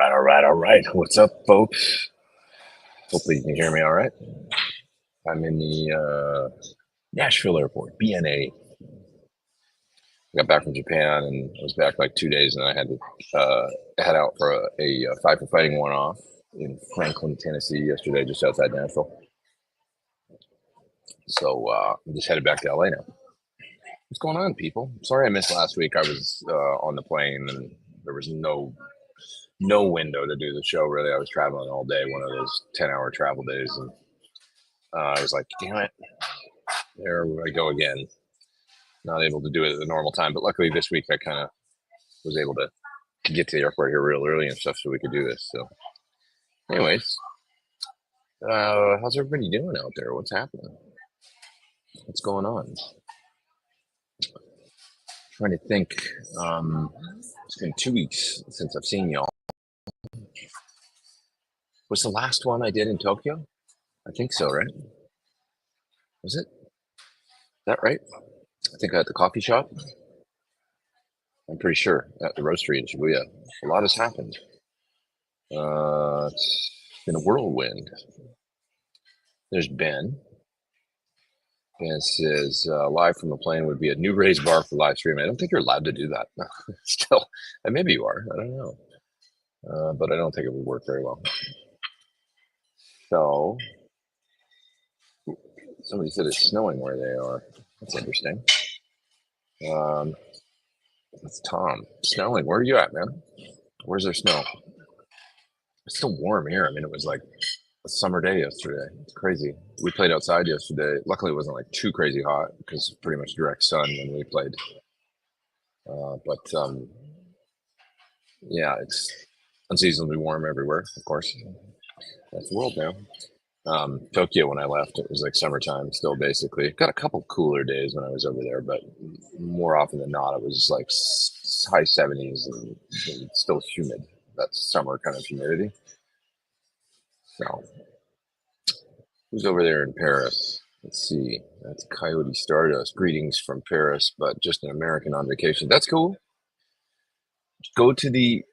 All right. What's up, folks? Hopefully you can hear me all right. I'm in the Nashville airport, BNA. I got back from Japan and I was back like 2 days, and I had to head out for a Five for Fighting one-off in Franklin, Tennessee yesterday, just outside Nashville. So I'm just headed back to LA now. What's going on, people? Sorry I missed last week. I was on the plane and there was no window to do the show, really. I was traveling all day, one of those 10-hour travel days, and I was like, damn it, there I go again. Not able to do it at the normal time, but luckily this week I kind of was able to get to the airport here real early and stuff so we could do this. So anyways, how's everybody doing out there? What's happening? What's going on? Trying to think. It's been 2 weeks since I've seen y'all. Was the last one I did in Tokyo? I think so, right? Was it? Is that right? I think at the coffee shop. I'm pretty sure at the roastery in Shibuya. A lot has happened. It's been a whirlwind. There's Ben. Ben says, live from the plane would be a new raised bar for live stream. I don't think you're allowed to do that. Still, and maybe you are. I don't know. But I don't think it would work very well. So, somebody said it's snowing where they are. That's interesting. It's Tom. Snowing. Where are you at, man? Where's there snow? It's still warm here. I mean, it was like a summer day yesterday. It's crazy. We played outside yesterday. Luckily, it wasn't like too crazy hot because pretty much direct sun when we played. Yeah, it's unseasonably warm everywhere, of course. That's the world now. Tokyo, when I left, it was like summertime still, basically. Got a couple cooler days when I was over there, but more often than not, it was like high 70s and still humid. That summer kind of humidity. So, who's over there in Paris? Let's see. That's Coyote Stardust. Greetings from Paris, but just an American on vacation. That's cool. Go to the,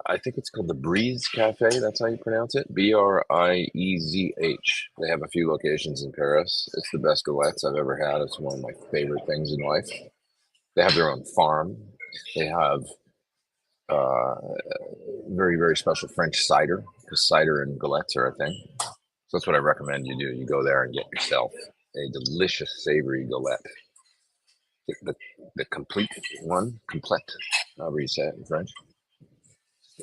I think it's called the Breeze Cafe. That's how you pronounce it. Briezh. They have a few locations in Paris. It's the best galettes I've ever had. It's one of my favorite things in life. They have their own farm. They have very, very special French cider, because cider and galettes are a thing. So that's what I recommend you do. You go there and get yourself a delicious savory galette. The complete one, complete, however you say it in French.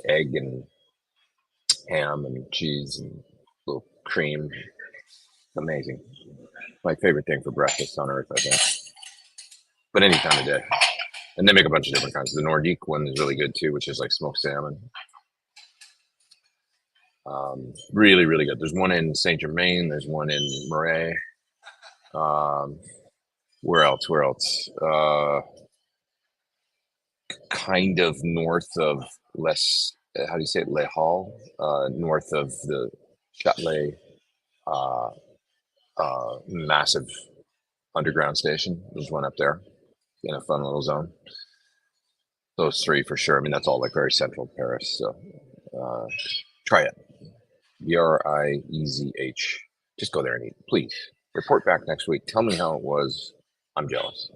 Egg and ham and cheese and little cream. Amazing. My favorite thing for breakfast on earth, I think. But any time of day. And they make a bunch of different kinds. The Nordique one is really good too, which is like smoked salmon. Really, really good. There's one in Saint Germain. There's one in Marais. Where else? Kind of north of how do you say it? Les Halles, north of the Châtelet massive underground station. There's one up there in a fun little zone. Those three for sure. I mean, that's all like very central Paris. So try it. Briezh. Just go there and eat. Please report back next week. Tell me how it was. I'm jealous.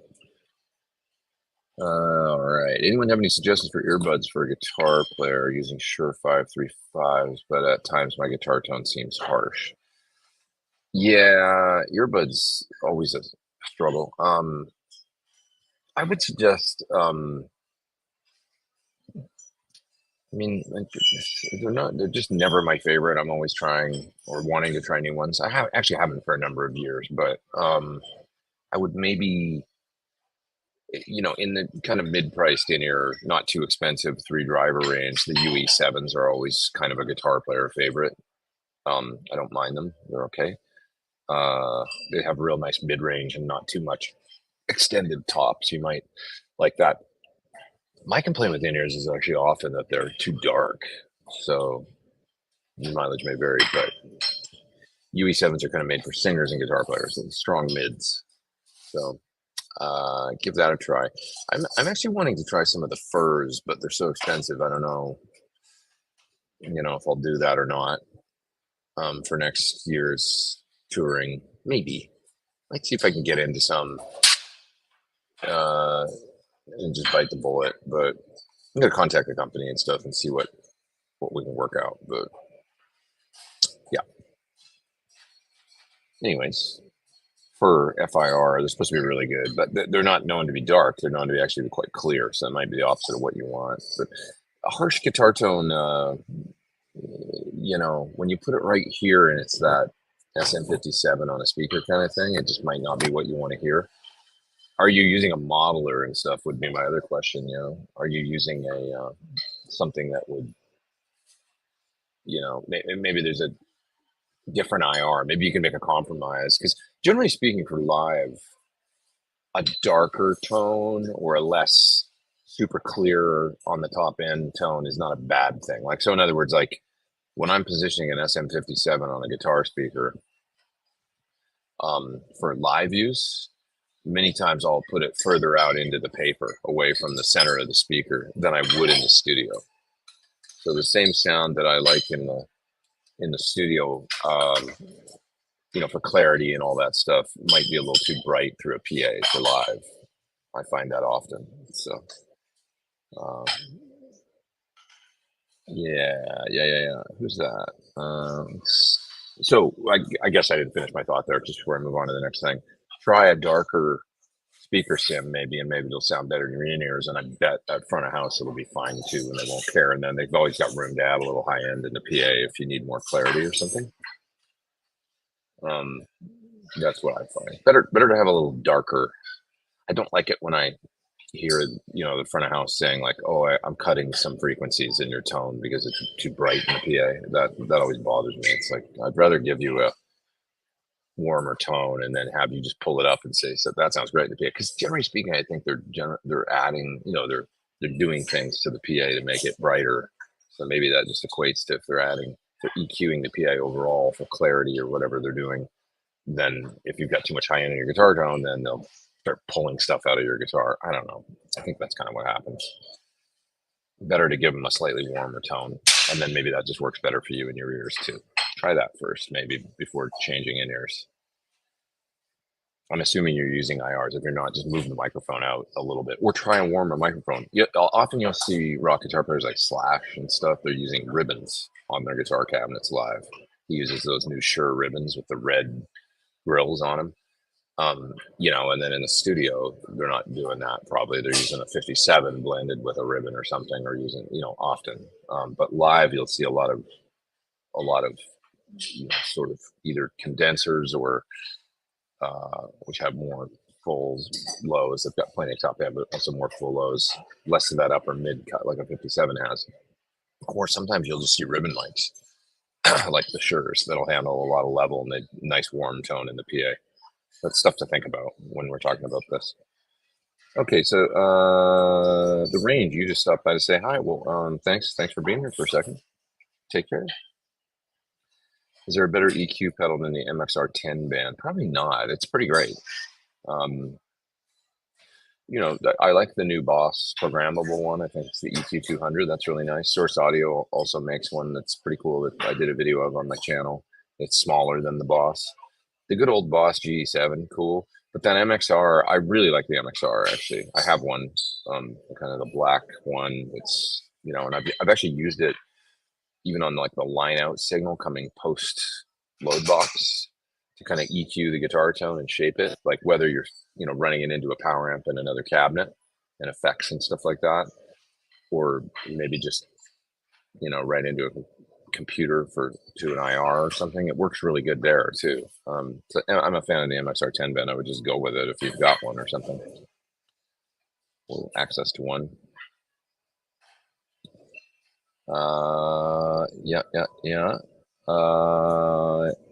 All right. Anyone have any suggestions for earbuds for a guitar player using Shure 535s, but at times my guitar tone seems harsh? Yeah, earbuds always a struggle. I would suggest. I mean, they're just never my favorite. I'm always trying or wanting to try new ones. I haven't for a number of years, but I would maybe, in the kind of mid-priced in-ear, not too expensive 3-driver range, the UE7s are always kind of a guitar player favorite. I don't mind them. They're okay. They have real nice mid-range and not too much extended tops. You might like that. My complaint with in-ears is actually often that they're too dark. So the mileage may vary, but UE7s are kind of made for singers and guitar players and strong mids. So give that a try. I'm actually wanting to try some of the furs, but they're so expensive. I don't know. you know, if I'll do that or not for next year's touring. Maybe. Might see if I can get into some uh, and just bite the bullet. But I'm gonna contact the company and stuff and see what we can work out. But yeah. Anyways, for FIR, they're supposed to be really good, but they're not known to be dark. They're known to be actually quite clear. So it might be the opposite of what you want. But a harsh guitar tone, you know, when you put it right here and it's that SM57 on a speaker kind of thing, it just might not be what you want to hear. Are you using a modeler and stuff would be my other question, you know? Are you using a something that would, you know, maybe there's a different IR. Maybe you can make a compromise because generally speaking for live, a darker tone or a less super clear on the top end tone is not a bad thing. Like, so in other words, like when I'm positioning an SM57 on a guitar speaker for live use, many times I'll put it further out into the paper away from the center of the speaker than I would in the studio. So the same sound that I like in the studio, you know, for clarity and all that stuff might be a little too bright through a PA for live. I find that often. So, yeah. Who's that? So I guess I didn't finish my thought there just before I move on to the next thing. Try a darker speaker sim maybe, and maybe it'll sound better in your in-ears. And I bet at front of house it'll be fine too, and they won't care. And then they've always got room to add a little high end in the PA if you need more clarity or something. That's what I find. Better to have a little darker. I don't like it when I hear, you know, the front of house saying like, "Oh, I'm cutting some frequencies in your tone because it's too bright in the PA." That always bothers me. It's like I'd rather give you a warmer tone and then have you just pull it up and say, "So that sounds great in the PA." Because generally speaking, I think they're adding, you know, they're doing things to the PA to make it brighter. So maybe that just equates to if they're EQing the PA overall for clarity or whatever they're doing. Then if you've got too much high end in your guitar tone, then they'll start pulling stuff out of your guitar. I don't know. I think that's kind of what happens. Better to give them a slightly warmer tone, and then maybe that just works better for you in your ears too. Try that first, maybe before changing in ears. I'm assuming you're using IRs. If you're not, just move the microphone out a little bit, or try and warm a microphone. Often you'll see rock guitar players like Slash and stuff. They're using ribbons on their guitar cabinets live. He uses those new Shure ribbons with the red grills on them. You know, and then in the studio, they're not doing that. Probably they're using a 57 blended with a ribbon or something, or using, you know, often. But live, you'll see a lot of, you know, sort of either condensers or which have more fulls, lows. They've got plenty of top end, but also more full lows, less of that upper mid cut like a 57 has. Or sometimes you'll just see ribbon mics, like the Shures, that'll handle a lot of level and a nice warm tone in the PA. That's stuff to think about when we're talking about this. Okay, so the range, you just stopped by to say hi. Well, thanks for being here for a second. Take care. Is there a better EQ pedal than the MXR 10 band? Probably not. It's pretty great. You know, I like the new Boss programmable one. I think it's the EQ 200. That's really nice. Source Audio also makes one that's pretty cool that I did a video of on my channel. It's smaller than the Boss. The good old Boss GE7, cool. But that MXR, I really like the MXR, actually. I have one, kind of the black one. It's, you know, and I've actually used it even on like the line out signal coming post load box to kind of EQ the guitar tone and shape it, like whether you're, you know, running it into a power amp in another cabinet and effects and stuff like that, or maybe just, you know, right into a computer to an IR or something. It works really good there too. So I'm a fan of the MXR 10 band. I would just go with it if you've got one or something. Access to one. Yeah.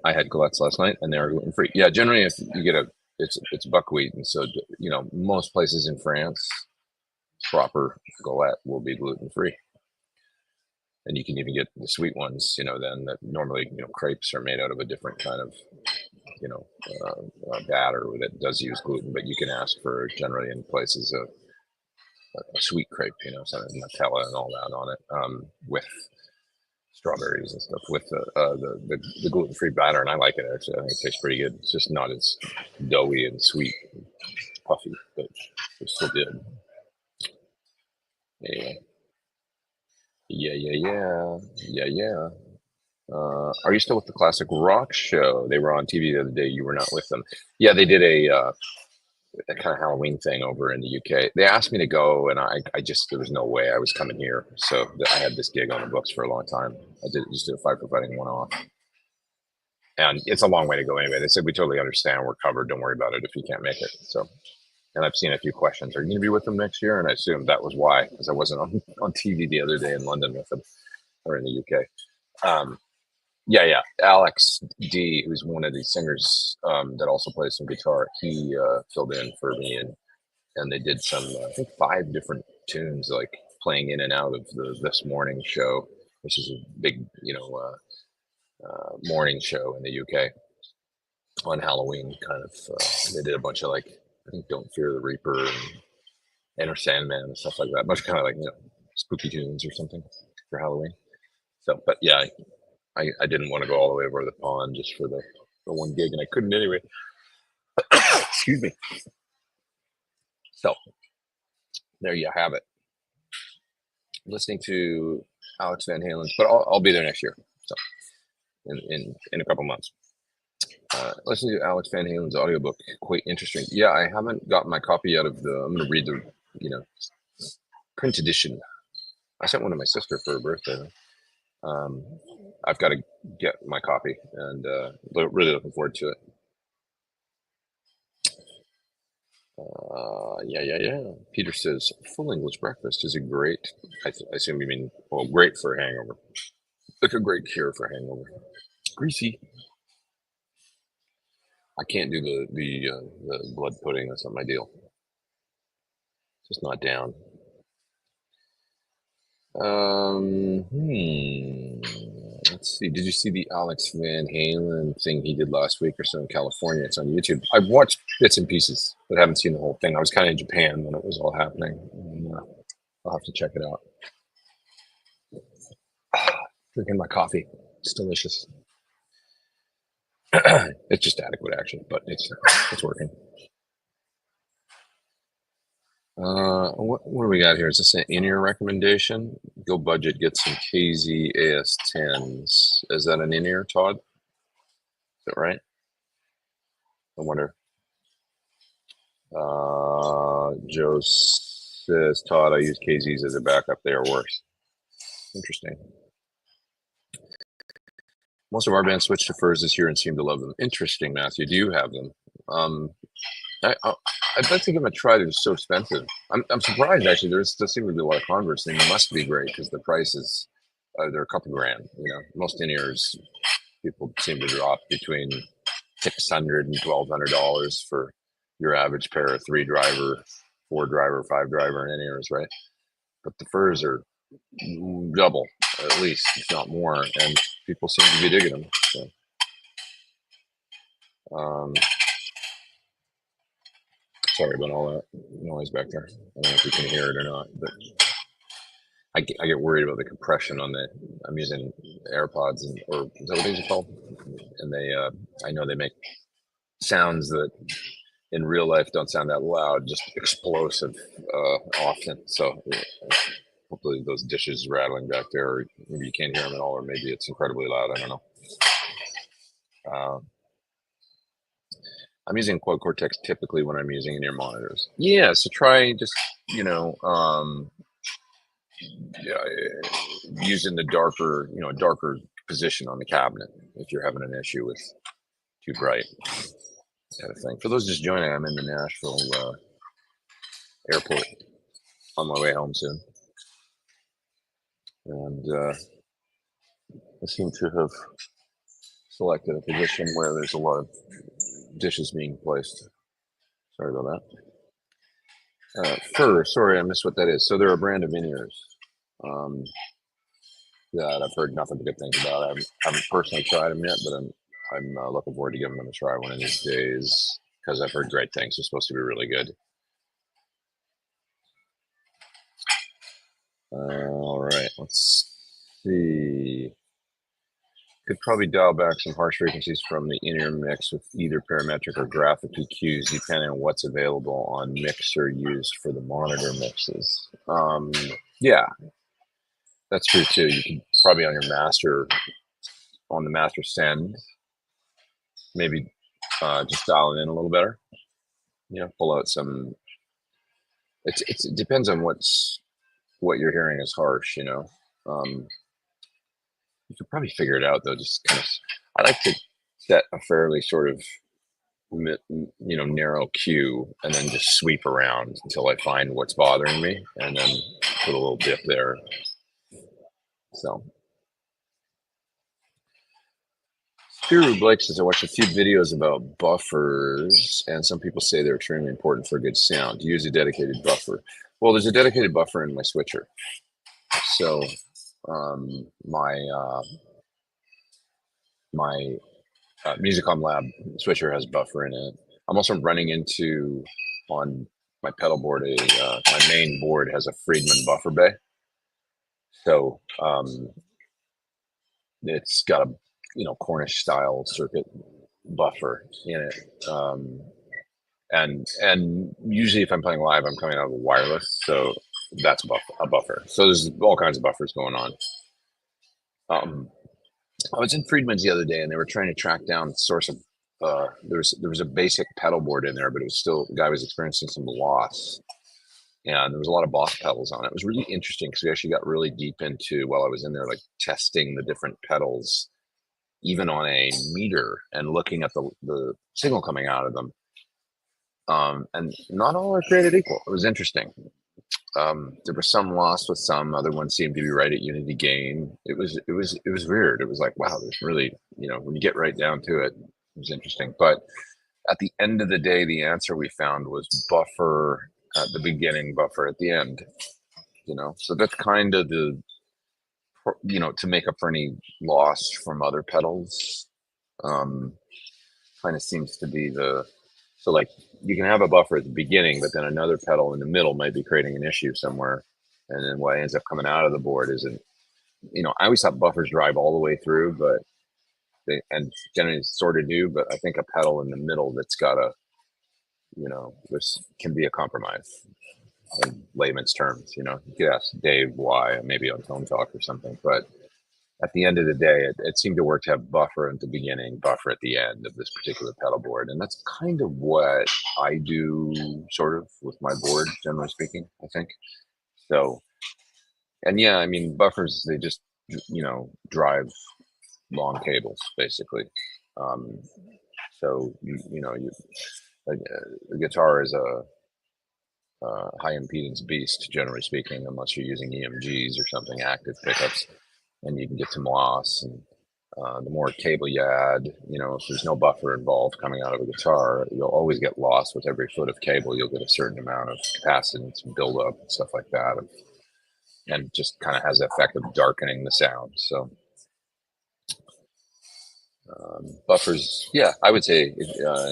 I had galettes last night and they were gluten free. Yeah, generally if you get it's buckwheat, and so, you know, most places in France, proper galette will be gluten free. And you can even get the sweet ones, you know, then that normally, you know, crepes are made out of a different kind of, you know, batter that does use gluten, but you can ask for generally in places a sweet crepe, you know, something Nutella and all that on it, with strawberries and stuff with the gluten-free batter, and I like it actually. I think it tastes pretty good. It's just not as doughy and sweet, and puffy, but it's still good. Anyway, yeah. Are you still with the Classic Rock Show? They were on TV the other day. You were not with them. Yeah, they did a kind of Halloween thing over in the UK. They asked me to go, and I just there was no way I was coming here. So I had this gig on the books for a long time. I did a Fight for Fighting one-off, and it's a long way to go anyway. They said we totally understand. We're covered. Don't worry about it if you can't make it. So, and I've seen a few questions. Are you going to be with them next year? And I assumed that was why, because I wasn't on TV the other day in London with them or in the UK. Yeah. Alex D, who's one of the singers that also plays some guitar, he filled in for me, and they did some, I think, 5 different tunes, like playing in and out of the This Morning show, which is a big, morning show in the UK on Halloween. Kind of, they did a bunch of, like, I think Don't Fear the Reaper and Enter Sandman and stuff like that. Much kind of like, spooky tunes or something for Halloween. So, but yeah, I didn't want to go all the way over the pond just for the one gig, and I couldn't anyway. Excuse me. So there you have it. Listening to Alex Van Halen's, but I'll be there next year. So in a couple months. Listening to Alex Van Halen's audiobook, quite interesting. Yeah, I haven't gotten my copy out of the. I'm going to read the print edition. I sent one to my sister for her birthday. I've got to get my copy, and really looking forward to it. Yeah. Peter says full English breakfast is a great. I assume you mean great for a hangover. Like a great cure for hangover. Greasy. I can't do the blood pudding. That's not my deal. Just not down. Let's see. Did you see the Alex Van Halen thing he did last week or so in California? It's on YouTube. I've watched bits and pieces, but haven't seen the whole thing. I was kind of in Japan when it was all happening. And, I'll have to check it out. Drinking my coffee. It's delicious. It's just adequate, actually, but it's working. What do we got here? Is this an in-ear recommendation? Go budget, get some KZ AS10s. Is that an in-ear, Todd? Is that right? I wonder. Joe says, Todd, I use KZs as a backup. They are worse. Interesting. Most of our bands switched to furs this year and seem to love them. Interesting, Matthew. Do you have them? I'd like to give them a try. They're so expensive. I'm surprised, actually. There seems to be a lot of Converse. They must be great because the prices, they're a couple grand. Most in-ears, people seem to drop between $600 and $1,200 for your average pair of 3-driver, 4-driver, 5-driver in-ears, right? But the furs are double, at least, if not more, and people seem to be digging them. So, sorry about all that noise back there. I don't know if you can hear it or not, but I get worried about the compression on I'm using AirPods, or is that what these are called? And I know they make sounds that in real life don't sound that loud, just explosive often. So hopefully those dishes rattling back there, or maybe you can't hear them at all, or maybe it's incredibly loud. I don't know. I'm using Quad Cortex typically when I'm using in-ear monitors. Yeah, so try just, using the darker position on the cabinet if you're having an issue with too bright kind of thing. For those just joining, I'm in the Nashville airport on my way home soon. And I seem to have selected a position where there's a lot of dishes being placed. Sorry about that. Fur, sorry, I missed what that is. So they're a brand of in-ears that I've heard nothing but good things about. I haven't personally tried them yet, but I'm looking forward to giving them a try one of these days because I've heard great things. They're supposed to be really good. All right, let's see. Could probably dial back some harsh frequencies from the in-ear mix with either parametric or graphic EQs, depending on what's available on mixer used for the monitor mixes. Yeah, that's true too. You could probably on your master, on the master send, maybe just dial it in a little better. You know, pull out some. It depends on what you're hearing is harsh. You know, you could probably figure it out though. Just kind of, I like to set a fairly sort of narrow cue and then just sweep around until I find what's bothering me and then put a little dip there. So Spiru Blake says, I watched a few videos about buffers and some people say they're extremely important for good sound. Use a dedicated buffer. Well, there's a dedicated buffer in my switcher. So my Musicom Lab switcher has buffer in it. I'm also running into on my pedal board my main board has a Friedman buffer bay, so it's got a Cornish style circuit buffer in it, and usually if I'm playing live, I'm coming out of a wireless, so that's a buffer. So there's all kinds of buffers going on. I was in Friedman's the other day, and they were trying to track down the source of. There was a basic pedal board in there, but it was still the guy was experiencing some loss, and there was a lot of Boss pedals on it. It was really interesting because we actually got really deep into while I was in there, like testing the different pedals, even on a meter, and looking at the signal coming out of them. And not all are created equal. It was interesting. There was some loss with some, other ones seemed to be right at unity gain. It was weird. It was like, wow, there's really, when you get right down to it, it was interesting. But at the end of the day, the answer we found was buffer at the beginning, buffer at the end. So that's kind of the, to make up for any loss from other pedals. Kind of seems to be so like you can have a buffer at the beginning, but then another pedal in the middle might be creating an issue somewhere. And then what ends up coming out of the board isn't, I always thought buffers drive all the way through, but and generally sort of do, but I think a pedal in the middle that's got this can be a compromise in layman's terms. You could ask Dave why, maybe on Tone Talk or something, but at the end of the day, it seemed to work to have buffer at the beginning, buffer at the end of this particular pedal board. And that's kind of what I do sort of with my board, generally speaking, I think. So, and yeah, I mean, buffers, they just, drive long cables, basically. So, the guitar is a high impedance beast, generally speaking, unless you're using EMGs or something, active pickups, and you can get some loss. And the more cable you add, if there's no buffer involved coming out of a guitar, you'll always get lost with every foot of cable. You'll get a certain amount of capacitance and buildup and stuff like that. And just kind of has the effect of darkening the sound. So buffers, yeah, I would say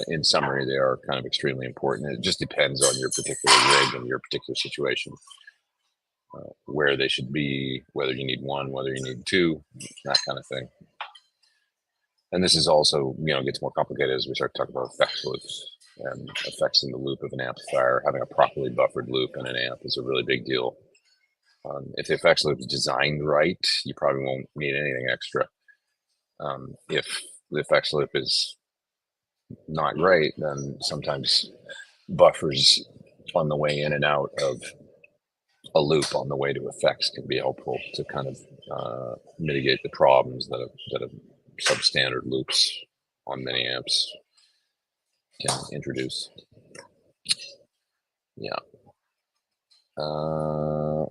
in summary, they are kind of extremely important. It just depends on your particular rig and your particular situation. Where they should be, whether you need one, whether you need two, that kind of thing. And this is also, gets more complicated as we start talking about effects loops and effects in the loop of an amplifier. Having a properly buffered loop in an amp is a really big deal. If the effects loop is designed right, you probably won't need anything extra. If the effects loop is not right, then sometimes buffers on the way in and out of a loop on the way to effects can be helpful to kind of mitigate the problems that have substandard loops on mini amps can introduce. Yeah.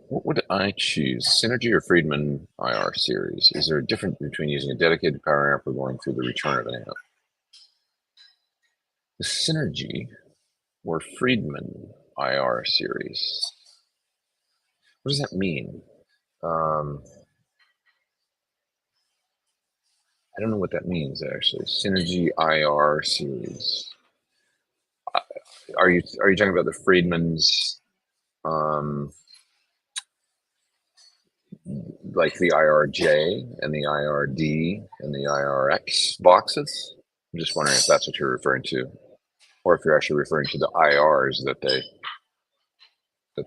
What would I choose? Synergy or Friedman IR series? Is there a difference between using a dedicated power amp or going through the return of an amp? The Synergy or Friedman IR series? What does that mean? I don't know what that means actually. Synergy IR series. Are you talking about the Friedman's like the IRJ and the IRD and the IRX boxes? I'm just wondering if that's what you're referring to, or if you're actually referring to the IRs that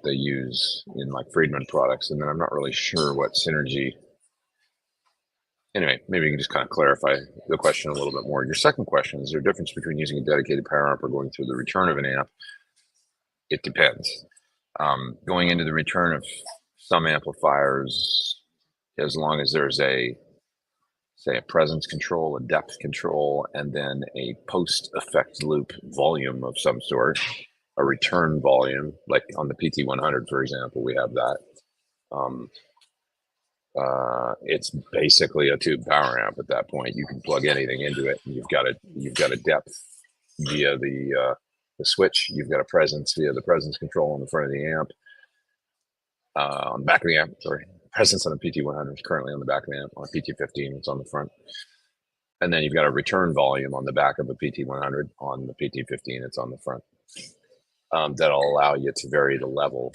they use in like Friedman products. And then I'm not really sure what synergy. Anyway, maybe you can just kind of clarify the question a little bit more. Your second question, is there a difference between using a dedicated power amp or going through the return of an amp? It depends. Going into the return of some amplifiers, as long as there's a, say, a presence control, a depth control, and then a post effect loop volume of some sort, a return volume, like on the PT100, for example, we have that. It's basically a tube power amp at that point. You can plug anything into it. And you've got a depth via the switch. You've got a presence via the presence control on the front of the amp. On the back of the amp, sorry. Presence on a PT100 is currently on the back of the amp. On a PT15, it's on the front. And then you've got a return volume on the back of a PT100. On the PT15, it's on the front. That'll allow you to vary the level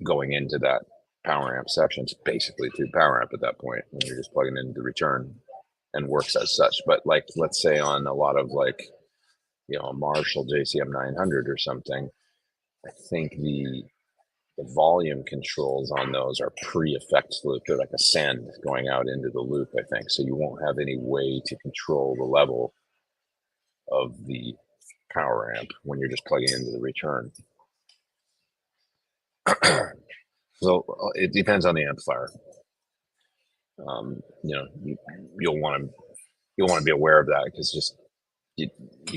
going into that power amp section. It's basically a tube power amp at that point when you're just plugging into the return, and works as such. But like, let's say on a lot of like, a Marshall JCM 900 or something, I think the volume controls on those are pre-effect loop. They're like a send going out into the loop, I think. So you won't have any way to control the level of the power amp when you're just plugging into the return. So it depends on the amplifier. You'll want to be aware of that, because just you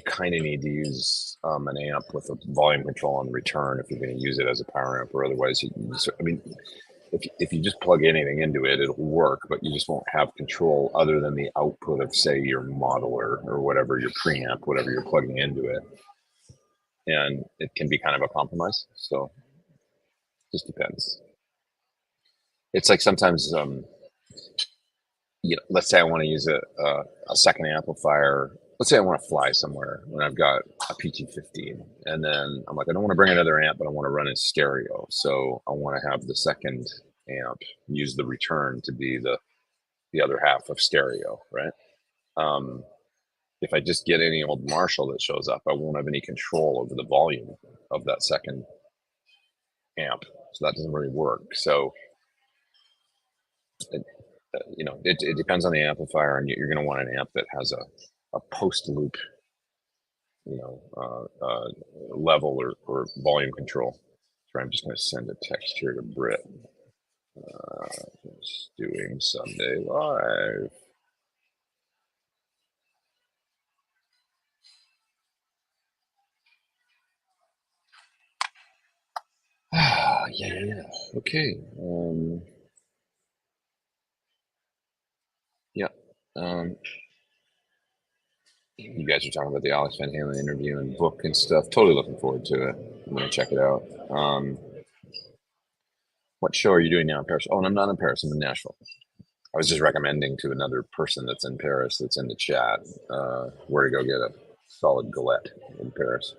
kind of need to use an amp with a volume control on the return if you're going to use it as a power amp, or otherwise, if you just plug anything into it, it'll work, but you just won't have control other than the output of, say, your modeler or whatever, your preamp, whatever you're plugging into it. And it can be kind of a compromise. So it just depends. It's like sometimes, let's say I want to use a second amplifier. Let's say I want to fly somewhere when I've got a PT15, and then I'm like, I don't want to bring another amp, but I want to run in stereo. So I want to have the second amp use the return to be the other half of stereo, right? If I just get any old Marshall that shows up, I won't have any control over the volume of that second amp. So that doesn't really work. So it depends on the amplifier, and you're going to want an amp that has a post loop, level or volume control. So I'm just going to send a text here to Britt. Just doing Sunday Live. Yeah. Okay. Yeah. You guys are talking about the Alex Van Halen interview and book and stuff. Totally looking forward to it. I'm going to check it out. What show are you doing now in Paris? Oh, and I'm not in Paris. I'm in Nashville. I was just recommending to another person that's in Paris, that's in the chat, where to go get a solid galette in Paris.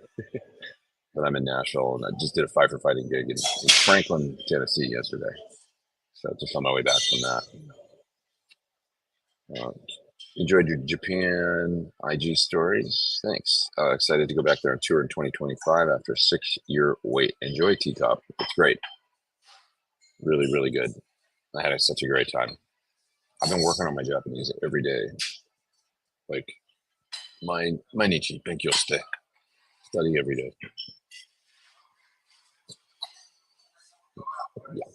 But I'm in Nashville, and I just did a Fight for Fighting gig in Franklin, Tennessee yesterday. So just on my way back from that. Enjoyed your Japan IG stories. Thanks. Excited to go back there on tour in 2025 after a 6-year wait. Enjoy T-Top. It's great. Really, really good. I had such a great time. I've been working on my Japanese every day. Like, Mainichi Benkyou shite. Study every day. Yeah.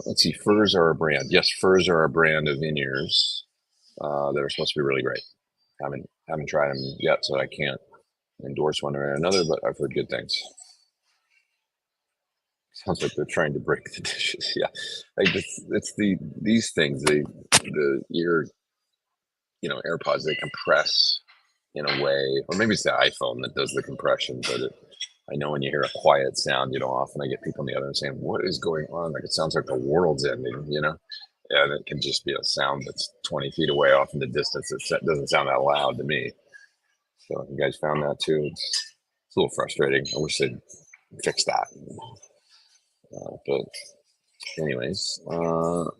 Let's see. Furs are a brand. Yes, furs are a brand of in-ears that are supposed to be really great. Haven't tried them yet, so I can't endorse one or another, but I've heard good things. Sounds like they're trying to break the dishes. Yeah, like it's these things. The ear, AirPods, they compress in a way, or maybe it's the iPhone that does the compression. But I know when you hear a quiet sound, often I get people on the other end saying, "What is going on?" Like it sounds like the world's ending, And it can just be a sound that's 20 feet away off in the distance. It doesn't sound that loud to me. So you guys found that too. It's a little frustrating. I wish they'd fix that. But Anyways,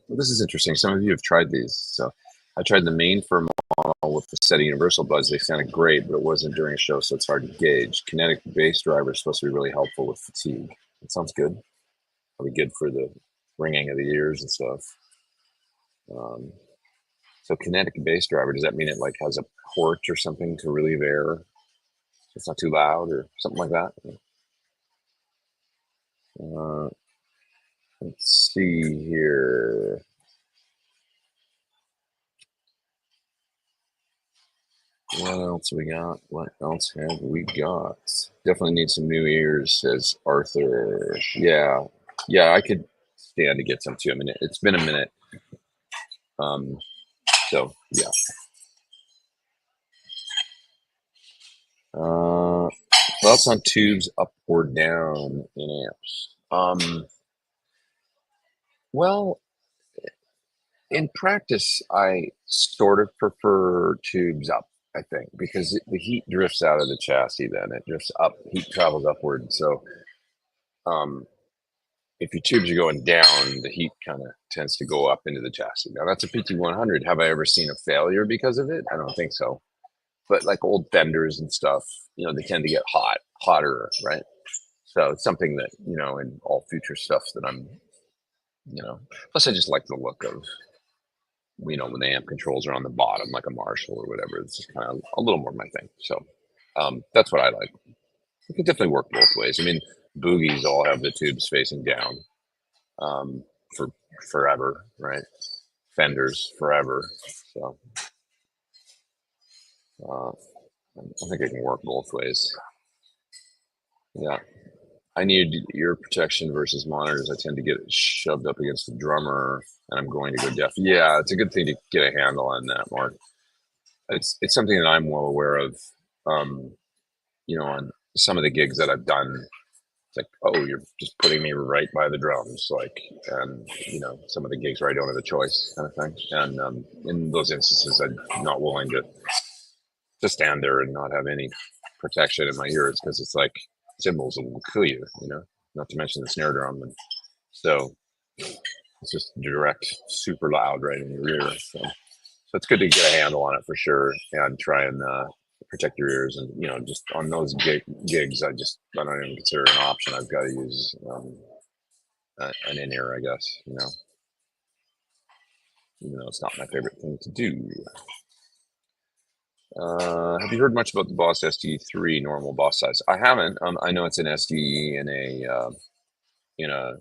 this is interesting. Some of you have tried these. So I tried the main for model with the SETA Universal Buds. They sounded great, but it wasn't during a show, so it's hard to gauge. Kinetic bass driver is supposed to be really helpful with fatigue. That sounds good. Probably good for the ringing of the ears and stuff. Um, so kinetic bass driver, does that mean it like has a port or something to relieve air? So it's not too loud or something like that? Uh, let's see here. What else we got? What else have we got? Definitely need some new ears, says Arthur. Yeah, yeah, I could stand to get some too. I mean, it's been a minute. So yeah. Thoughts on tubes up or down in amps? Well, in practice, I sort of prefer tubes up. I think because the heat drifts out of the chassis, then it drifts up. Heat travels upward, so um, if your tubes are going down, the heat kind of tends to go up into the chassis. Now that's a PT100. Have I ever seen a failure because of it? I don't think so. But like old Fenders and stuff, they tend to get hotter, right? So it's something that, in all future stuff that plus I just like the look of, when the amp controls are on the bottom, like a Marshall or whatever. It's just kind of a little more my thing. So that's what I like. It could definitely work both ways. I mean, boogies all have the tubes facing down. For forever, right? Fenders forever. So I think it can work both ways. Yeah. I need ear protection versus monitors. I tend to get shoved up against the drummer and I'm going to go deaf. Yeah, it's a good thing to get a handle on that, Mark. It's something that I'm well aware of. On some of the gigs that I've done, it's like, oh, you're just putting me right by the drums, like, and some of the gigs where I don't have a choice, kind of thing. And in those instances, I'm not willing to stand there and not have any protection in my ears because it's like cymbals will kill you, not to mention the snare drum, and so it's just direct, super loud right in your ear. So it's good to get a handle on it for sure and try and protect your ears. And just on those gigs, I don't even consider it an option. I've got to use an in-ear, I guess. Even though it's not my favorite thing to do. Have you heard much about the Boss SD3 normal boss size? I haven't. I know it's an SD in a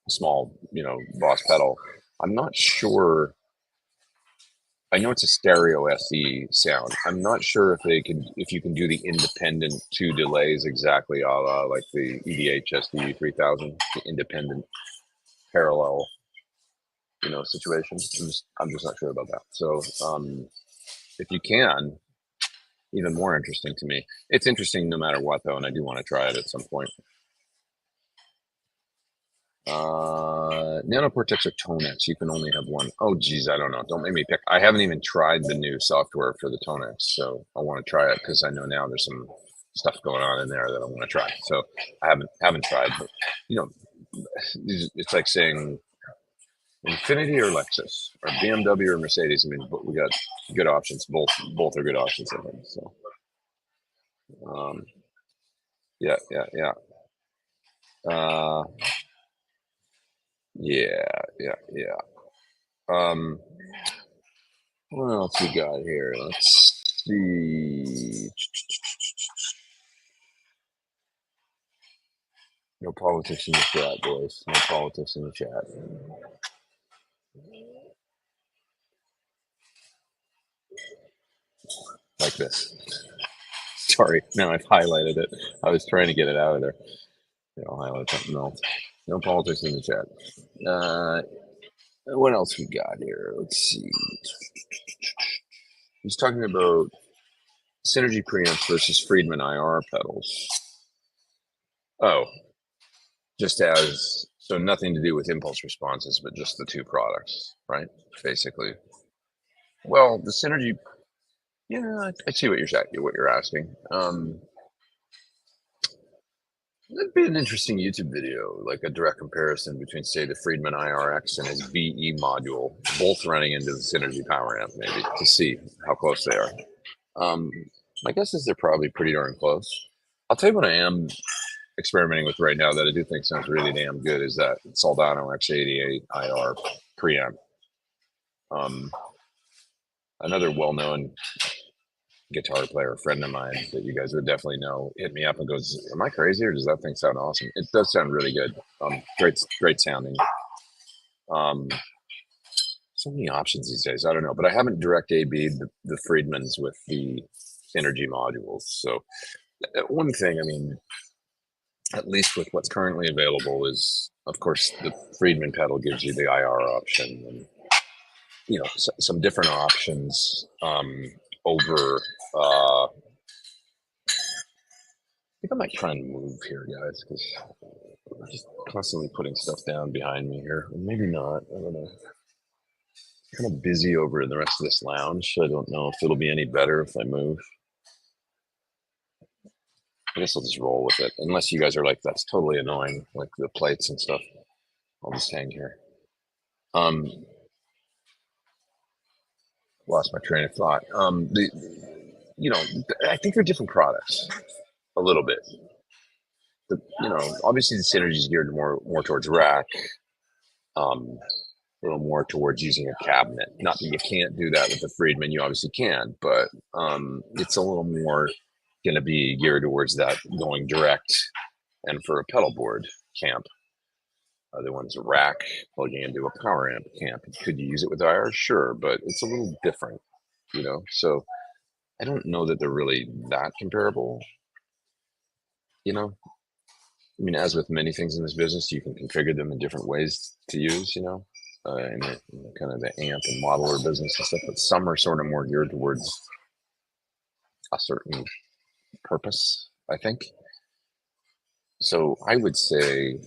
small, Boss pedal. I'm not sure. I know it's a stereo SE sound. I'm not sure if you can do the independent two delays exactly, a la like the EDH SD 3000, the independent parallel, situation. I'm just not sure about that. So, if you can, even more interesting to me. It's interesting no matter what, though, and I do want to try it at some point. Nano Cortex or Tonex? You can only have one. Oh, geez, I don't know. Don't make me pick. I haven't even tried the new software for the Tonex, so I want to try it because I know now there's some stuff going on in there that I want to try. So I haven't tried, but it's like saying Infinity or Lexus or BMW or Mercedes. I mean, but we got good options. Both are good options, I think. So, yeah, yeah, yeah. Yeah, yeah, yeah. What else we got here? Let's see. No politics in the chat, boys. No politics in the chat. Like this. Sorry, now I've highlighted it. I was trying to get it out of there. I'll highlight something else. No politics in the chat. What else we got here? Let's see. He's talking about Synergy preamps versus Friedman IR pedals. Oh, so nothing to do with impulse responses, but just the two products, right? Basically. Well, the Synergy, yeah, I see what you're asking. That'd be an interesting YouTube video, like a direct comparison between, say, the Friedman IRX and his VE module, both running into the Synergy power amp, maybe to see how close they are. Um, my guess is they're probably pretty darn close. I'll tell you what I am experimenting with right now that I do think sounds really damn good is that Soldano X88-IR preamp. Another well-known guitar player, a friend of mine that you guys would definitely know, hit me up and goes, "Am I crazy, or does that thing sound awesome?" It does sound really good. Great sounding. So many options these days. I don't know, but I haven't direct AB'd the Friedmans with the Synergy modules. So one thing, I mean, at least with what's currently available, is of course the Friedman pedal gives you the IR option, and some different options over. I think I might try and move here, guys, because I'm just constantly putting stuff down behind me here. Maybe not. I don't know. Kind of busy over in the rest of this lounge. So I don't know if it'll be any better if I move. I guess I'll just roll with it. Unless you guys are like, that's totally annoying, like the plates and stuff. I'll just hang here. Lost my train of thought. I think they're different products a little bit. Obviously the Synergy is geared more towards rack. A little more towards using a cabinet. Not that you can't do that with the Friedman, you obviously can, but it's a little more going to be geared towards that going direct. And for a pedal board camp, other one's a rack plugging into a power amp camp. Could you use it with IR? Sure, but it's a little different, So I don't know that they're really that comparable. I mean, as with many things in this business, you can configure them in different ways to use, in the kind of the amp and modeler business and stuff. But some are sort of more geared towards a certain purpose, I think. So I would say,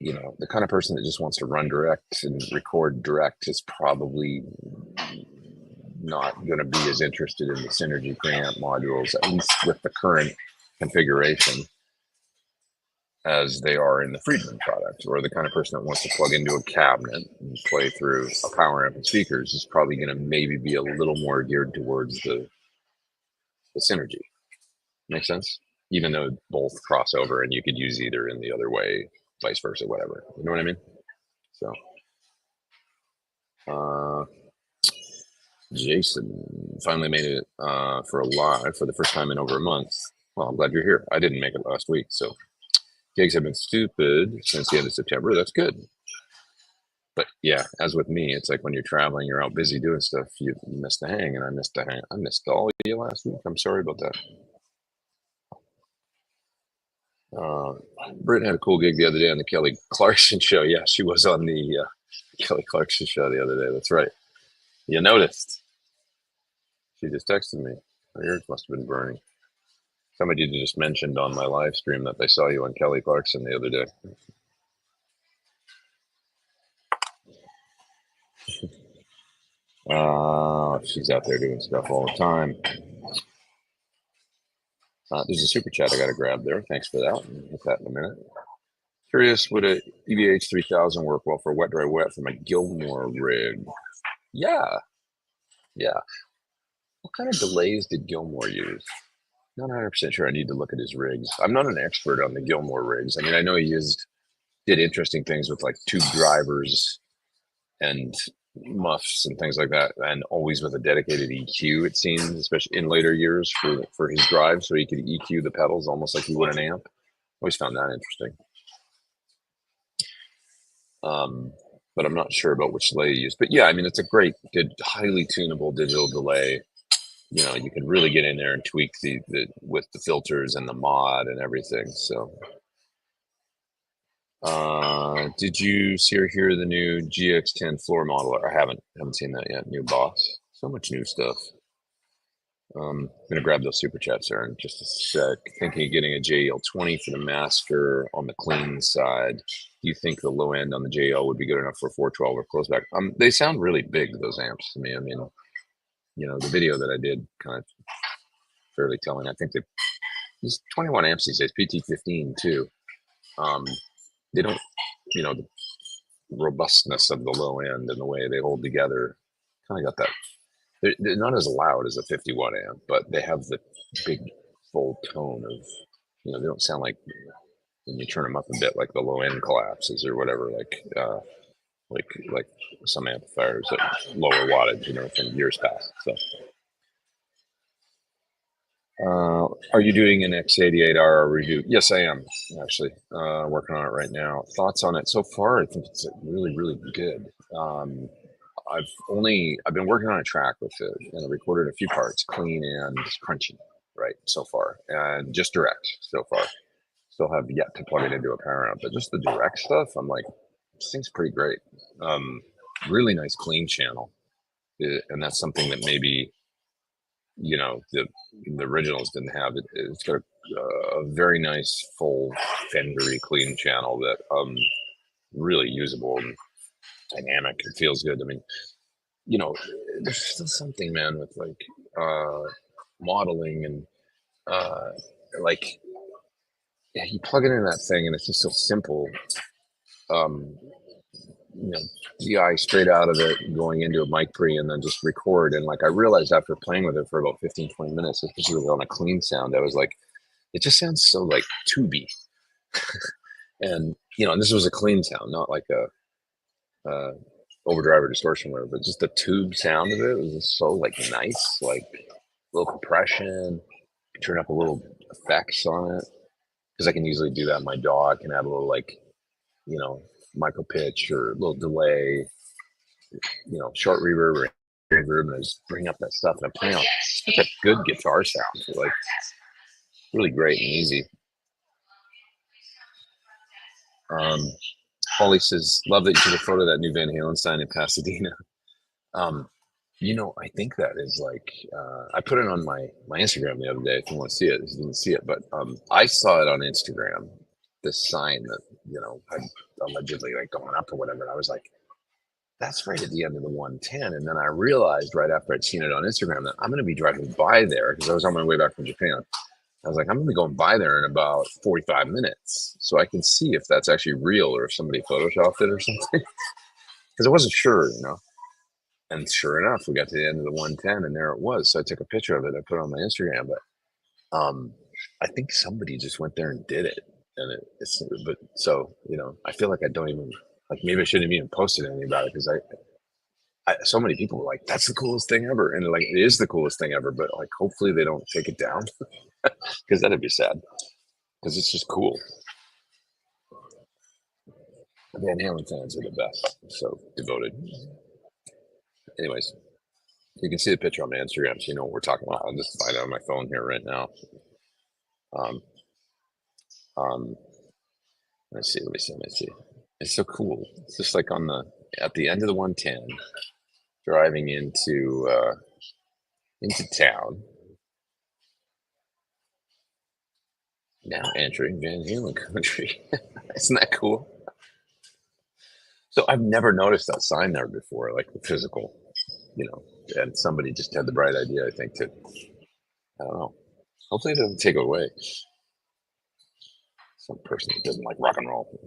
the kind of person that just wants to run direct and record direct is probably not going to be as interested in the Synergy preamp modules, at least with the current configuration, as they are in the Friedman product. Or the kind of person that wants to plug into a cabinet and play through a power amp and speakers is probably going to maybe be a little more geared towards the Synergy. Make sense? Even though both cross over and you could use either in the other way, vice versa, whatever. You know what I mean? So, Jason finally made it for a live for the first time in over a month. Well, I'm glad you're here. I didn't make it last week, so gigs have been stupid since the end of September. That's good. But yeah, as with me, it's like when you're traveling, you're out busy doing stuff, you miss the hang, and I missed the hang. I missed all of you last week. I'm sorry about that. Britt had a cool gig the other day on the Kelly Clarkson show. Yeah, she was on the Kelly Clarkson show the other day. That's right. You noticed. She just texted me. Her ears must have been burning. Somebody just mentioned on my live stream that they saw you on Kelly Clarkson the other day. She's out there doing stuff all the time. There's a super chat I got to grab there. Thanks for that. I'll hit that in a minute. Curious, would a EVH 3000 work well for wet, dry, wet from a Gilmour rig? Yeah. What kind of delays did Gilmour use? Not 100% sure. I need to look at his rigs. I'm not an expert on the Gilmour rigs. I mean, I know he did interesting things with like tube drivers and muffs and things like that, and always with a dedicated EQ, it seems, especially in later years for his drive, so he could EQ the pedals almost like he would an amp. Always found that interesting. But I'm not sure about which delay he used. But yeah, I mean, it's a great, highly tunable digital delay. You can really get in there and tweak the with the filters and the mod and everything. So, did you see or hear the new GX10 floor modeler? I haven't seen that yet. New boss. So much new stuff. I'm gonna grab those super chats there in just a sec. Thinking of getting a JL20 for the master on the clean side. Do you think the low end on the JL would be good enough for 412 or close back? They sound really big, those amps, to me. I mean, the video that I did kind of fairly telling. I think these 21 amps these days, PT15 too. They don't, the robustness of the low end and the way they hold together, kind of got that. They're not as loud as a 51 amp, but they have the big full tone of, they don't sound like when you turn them up a bit, like the low end collapses or whatever, like some amplifiers at lower wattage, from years past. So, are you doing an X88-IR review? Yes, I am actually working on it right now. Thoughts on it so far? I think it's really, really good. I've been working on a track with it, and I recorded a few parts, clean and crunchy, right, so far, and just direct so far. Still have yet to plug it into a power amp, but just the direct stuff, I'm like, this thing's pretty great. Really nice clean channel, and that's something that maybe the originals didn't have. It's got a very nice full Fendery clean channel that really usable and dynamic. It feels good. I mean, there's still something, man, with like modeling and like, yeah, you plug it in that thing and it's just so simple. DI straight out of it, going into a mic pre, and then just record. And like I realized after playing with it for about 15, 20 minutes, especially on a clean sound, I was like, it just sounds so like tubey. And and this was a clean sound, not like a overdrive or distortion, or but just the tube sound of it was just so like nice, like a little compression, turn up a little effects on it, because I can easily do that in my DAW. I can add a little like micro pitch or a little delay, short reverb or reverb, and I just bring up that stuff and I'm playing on such a good guitar sound. So like really great and easy. Holly says, love that you took a photo of that new Van Halen sign in Pasadena. I think that is like, I put it on my Instagram the other day. If you want to see it, if you didn't see it, but I saw it on Instagram, this sign that, had allegedly like gone up or whatever. And I was like, that's right at the end of the 110. And then I realized right after I'd seen it on Instagram that I'm going to be driving by there because I was on my way back from Japan. I was like, I'm going to be going by there in about 45 minutes. So I can see if that's actually real or if somebody photoshopped it or something. Because I wasn't sure, And sure enough, we got to the end of the 110 and there it was. So I took a picture of it. I put it on my Instagram. But I think somebody just went there and did it. And I feel like I don't even, like maybe I shouldn't have even posted anything about it because so many people were like, that's the coolest thing ever. And like, it is the coolest thing ever, but like, hopefully they don't take it down because that'd be sad because it's just cool. Van Halen fans are the best. So devoted. Anyways, you can see the picture on my Instagram. So you know what we're talking about. I'll just find it on my phone here right now. Let me see. It's so cool. It's just like at the end of the 110, driving into town. Now entering Van Halen country. Isn't that cool? So I've never noticed that sign there before, like the physical, and somebody just had the bright idea, I think, to, I don't know. Hopefully it doesn't take it away. Some person that doesn't like rock and roll.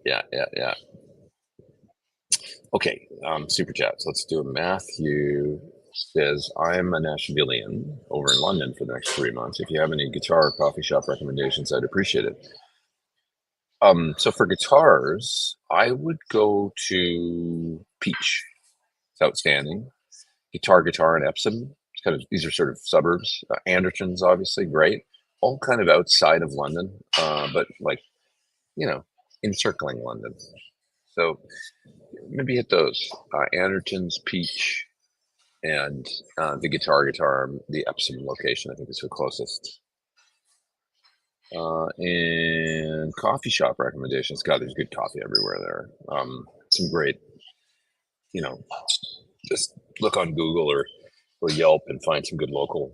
Yeah. Okay, super chats. Let's do a Matthew says, I'm a Nashvilleian over in London for the next 3 months. If you have any guitar or coffee shop recommendations, I'd appreciate it. So for guitars, I would go to Peach. It's outstanding. Guitar, and Epsom. These are sort of suburbs. Anderton's obviously great. All kind of outside of London, but like, encircling London. So maybe hit those. Anderton's, Peach, and the guitar, the Epsom location, I think is the closest. And coffee shop recommendations. God, there's good coffee everywhere there. Some great, just look on Google or Yelp and find some good local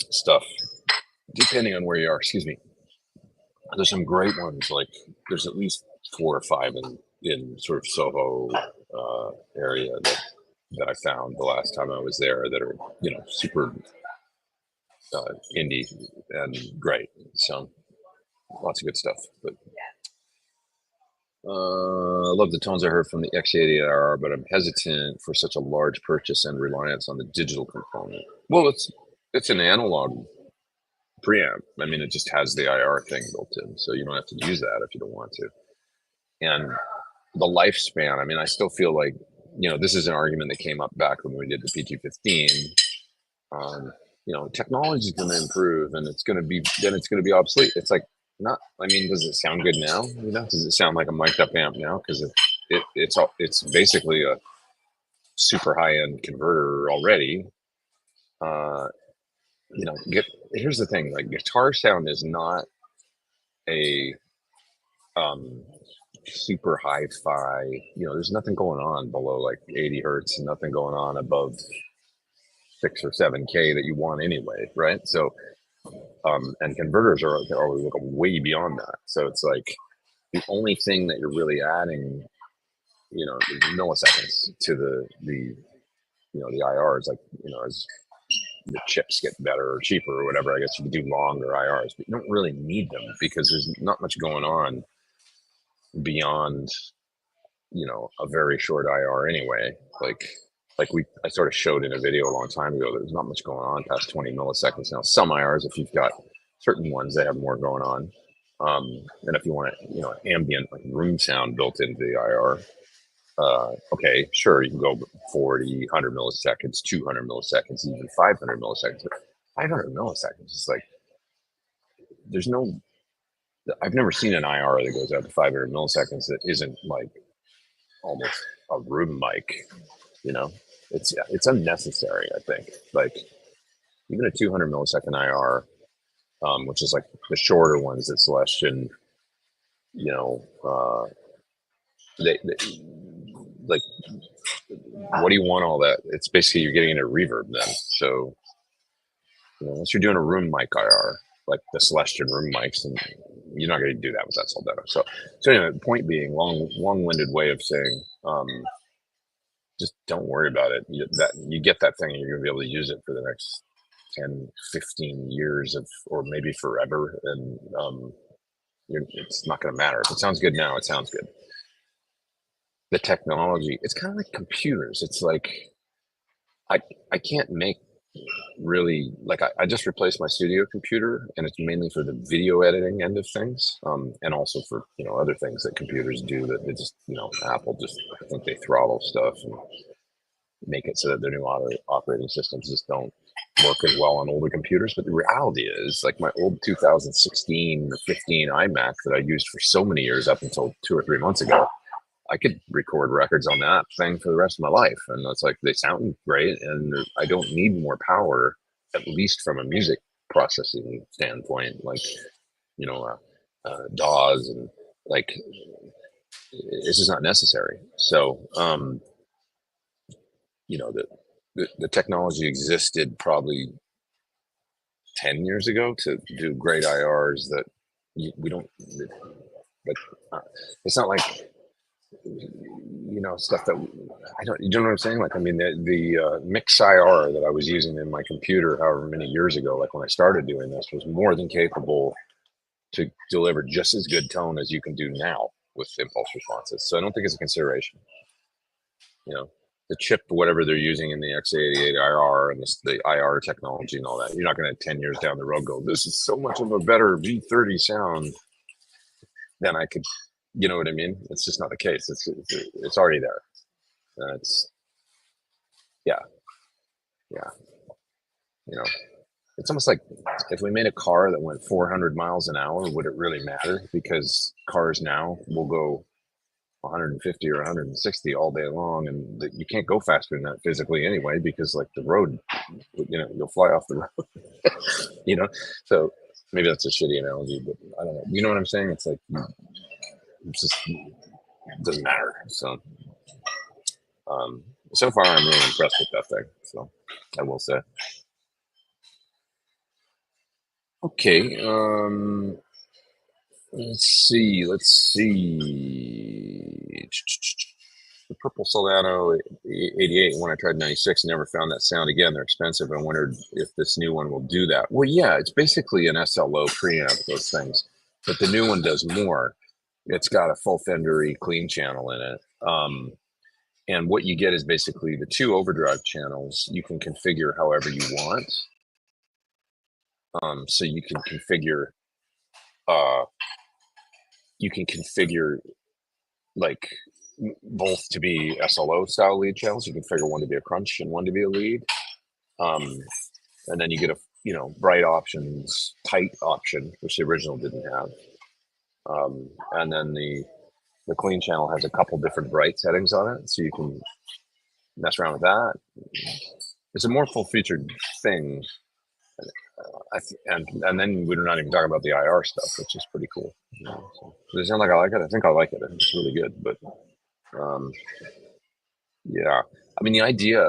stuff, depending on where you are. Excuse me. There's some great ones. Like there's at least 4 or 5 in sort of Soho area that I found the last time I was there that are, super indie and great. So lots of good stuff. But I love the tones I heard from the X88-IR, but I'm hesitant for such a large purchase and reliance on the digital component. Well, it's an analog preamp. I mean, it just has the IR thing built in, so you don't have to use that if you don't want to. And the lifespan, I mean, I still feel like, this is an argument that came up back when we did the PT15. Technology is going to improve, and it's going to be obsolete. It's like, not. I mean, does it sound good now? Does it sound like a mic'd up amp now? Because it's basically a super high end converter already. Here's the thing: like, guitar sound is not a super hi-fi. There's nothing going on below like 80 hertz, and nothing going on above 6 or 7K that you want anyway, right? So, and converters are always like way beyond that. So it's like the only thing that you're really adding, is milliseconds to the IRs. Like, as the chips get better or cheaper or whatever, I guess you can do longer IRs, but you don't really need them because there's not much going on beyond, a very short IR anyway. I sort of showed in a video a long time ago, there's not much going on past 20 milliseconds. Now, some IRs, if you've got certain ones, they have more going on. And if you want ambient, like room sound built into the IR, okay, sure, you can go 40, 100 milliseconds, 200 milliseconds, even 500 milliseconds. But 500 milliseconds is like, I've never seen an IR that goes out to 500 milliseconds that isn't like almost a room mic. It's unnecessary. I think, like, even a 200 millisecond IR, which is like the shorter ones that Celestion, they like, what do you want all that? It's basically you're getting into reverb then. So, unless you're doing a room mic IR, like the Celestion room mics, and you're not going to do that with that Soldano. So anyway, the point being, long-winded way of saying, just don't worry about it. You get that thing, and you're going to be able to use it for the next 10, 15 years or maybe forever. And it's not going to matter. If it sounds good now, it sounds good. The technology, it's kind of like computers. It's like, I can't make really, like, I just replaced my studio computer, and it's mainly for the video editing end of things, and also for other things that computers do that they just Apple just, I think they throttle stuff and make it so that their new operating systems just don't work as well on older computers. But the reality is, like, my old 2016 or 15 iMac that I used for so many years up until 2 or 3 months ago, I could record records on that thing for the rest of my life. And it's like, they sound great, and I don't need more power, at least from a music processing standpoint, like, DAWs, and like, it's just not necessary. So, the technology existed probably 10 years ago to do great IRs that we don't, but it's not like, stuff that you know what I'm saying? Like, I mean, the Mix IR that I was using in my computer however many years ago, like when I started doing this, was more than capable to deliver just as good tone as you can do now with impulse responses. So I don't think it's a consideration. The chip, whatever they're using in the X88-IR and the IR technology and all that, you're not going to 10 years down the road go, this is so much of a better V30 sound than I could. You know what I mean? It's just not the case. It's already there. Yeah. It's almost like if we made a car that went 400 miles an hour, would it really matter? Because cars now will go 150 or 160 all day long, and you can't go faster than that physically anyway, because like the road, you'll fly off the road. So maybe that's a shitty analogy, but I don't know. You know what I'm saying? It's like, it doesn't matter. So so far I'm really impressed with that thing, so I will say. Okay, let's see. the purple Soldano 88. When I tried 96, never found that sound again. They're expensive. I wondered if this new one will do that. Well, yeah, it's basically an SLO preamp, those things, but the new one does more. It's got a full Fendery clean channel in it. And what you get is basically the two overdrive channels you can configure however you want. So uh, you can configure like both to be SLO style lead channels. You can figure one to be a crunch and one to be a lead. And then you get a bright options, tight option, which the original didn't have. And then the clean channel has a couple different bright settings on it, so you can mess around with that. It's a more full featured thing. And then we're not even talking about the IR stuff, which is pretty cool. So does it sound like I like it? I think I like it. I think it's really good. But yeah, I mean, the idea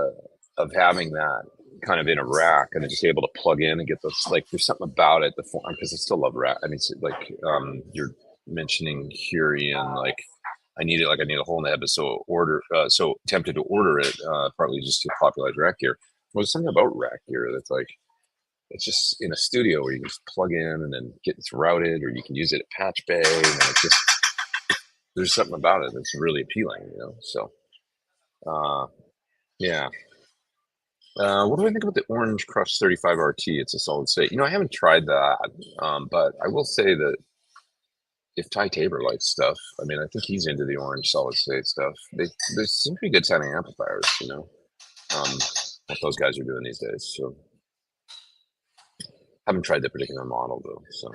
of having that kind of in a rack and then just able to plug in and get those, like, there's something about it, the form, because I still love rack. I mean, it's like you're mentioning here, Ian, like I need a hole in the head, but so tempted to order it, partly just to popularize rack gear. Well, there's something about rack gear that's like, it's just in a studio where you can just plug in and then get it routed, or you can use it at patch bay, and it's just, there's something about it that's really appealing, so yeah. What do I think about the Orange Crush 35 RT? It's a solid state. I haven't tried that, but I will say that if Ty Tabor likes stuff, I mean, I think he's into the orange solid state stuff. They seem to be good sounding amplifiers, what those guys are doing these days. So haven't tried that particular model though. So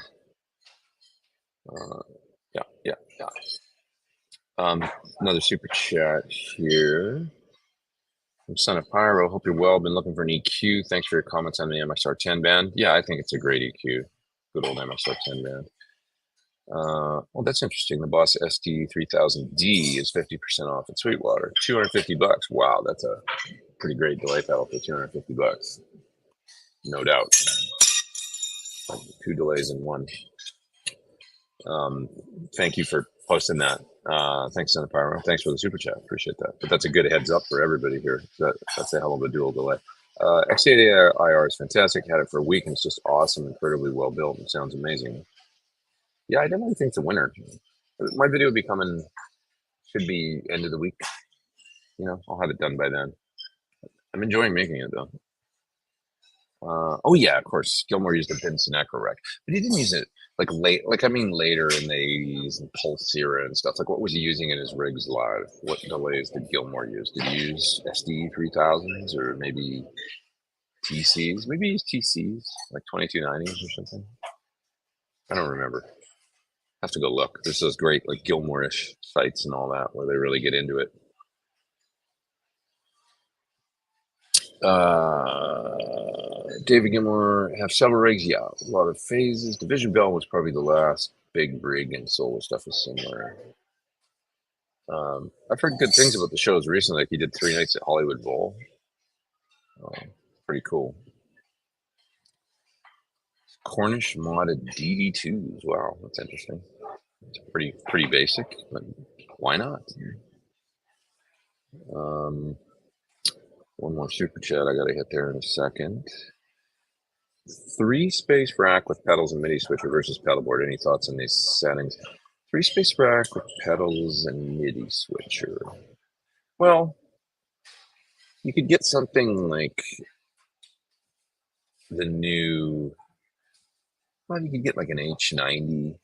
yeah. Another super chat here from Son of Pyro. Hope you're well. Been looking for an EQ. Thanks for your comments on the MXR10 band. Yeah, I think it's a great EQ. Good old MXR10 band. Well, that's interesting. The Boss SD3000D is 50% off at Sweetwater. $250. Wow, that's a pretty great delay pedal for $250. No doubt. 2 delays in one. Thank you for posting that. Thanks, Senator Pyro. Thanks for the super chat. Appreciate that. But that's a good heads up for everybody here. That's a hell of a dual delay. X88-IR is fantastic. Had it for a week and it's just awesome, incredibly well built, and sounds amazing. Yeah, I definitely think it's a winner. My video will be coming, should be end of the week. I'll have it done by then. I'm enjoying making it though. Oh yeah, of course, Gilmour used a Benson Echo Rec, but he didn't use it later in the 80s and Pulse era and stuff. Like, what was he using in his rigs live? What delays did Gilmour use? Did he use SD 3000s or maybe TCs? Maybe he used TCs, like 2290s or something. I don't remember. Have to go look. There's those great like Gilmour-ish sites and all that where they really get into it. David Gilmour have several rigs. Yeah, a lot of phases. Division Bell was probably the last big rig, and solo stuff is similar. I've heard good things about the shows recently. Like he did 3 nights at Hollywood Bowl. Pretty cool. Cornish modded DD2s. Wow, that's interesting. It's pretty basic, but why not? One more super chat I gotta hit there in a second. 3-space rack with pedals and MIDI switcher versus pedal board. Any thoughts on these settings? 3-space rack with pedals and MIDI switcher. Well, you could get something like the new. Well, you could get like an H90,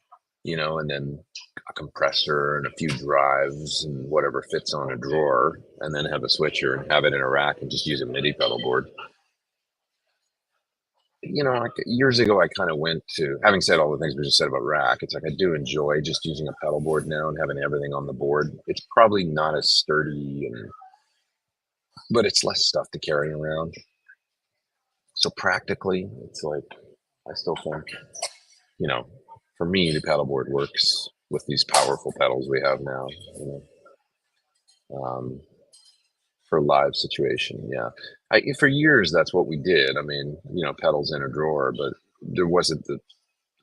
and then a compressor and a few drives and whatever fits on a drawer, and then have a switcher and have it in a rack and just use a MIDI pedal board. Like years ago, I kind of went to, having said all the things we just said about rack, it's like I do enjoy just using a pedal board now and having everything on the board. It's probably not as sturdy, but it's less stuff to carry around. So practically, it's like, I still think, for me, the pedal board works with these powerful pedals we have now, for live situation. Yeah. For years, that's what we did. I mean, pedals in a drawer, but there wasn't the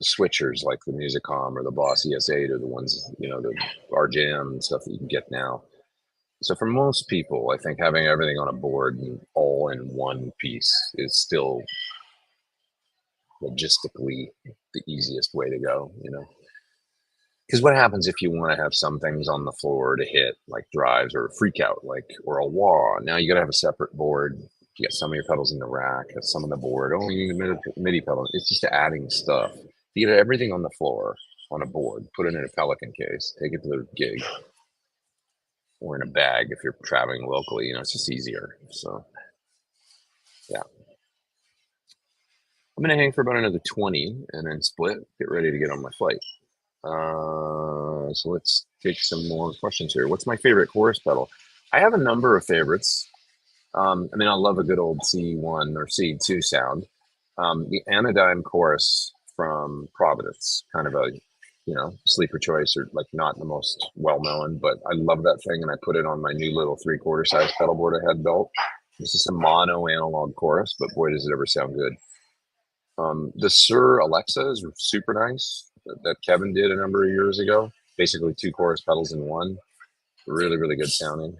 switchers like the Musicom or the Boss ES8 or the ones, the RJM and stuff that you can get now. So for most people, I think having everything on a board and all in one piece is still logistically the easiest way to go, you know? Because what happens if you want to have some things on the floor to hit, like drives or freak out, like, or a wah? Now you got to have a separate board. You got some of your pedals in the rack, some on the board. Oh, you need a MIDI pedal. It's just adding stuff. You get everything on the floor on a board, put it in a Pelican case, take it to the gig, or in a bag if you're traveling locally. You know, it's just easier. So, yeah. I'm going to hang for about another 20 and then split, get ready to get on my flight. So let's take some more questions here. What's my favorite chorus pedal? I have a number of favorites. I mean, I love a good old C1 or C2 sound. The Anodyne chorus from Providence, kind of a, you know, sleeper choice, or like not the most well-known, but I love that thing, and I put it on my new little 3/4 size pedal board I had built. It's just a mono analog chorus, but boy, does it ever sound good. The Sir Alexa is super nice that Kevin did a number of years ago. Basically 2 chorus pedals in one. Really, really good sounding.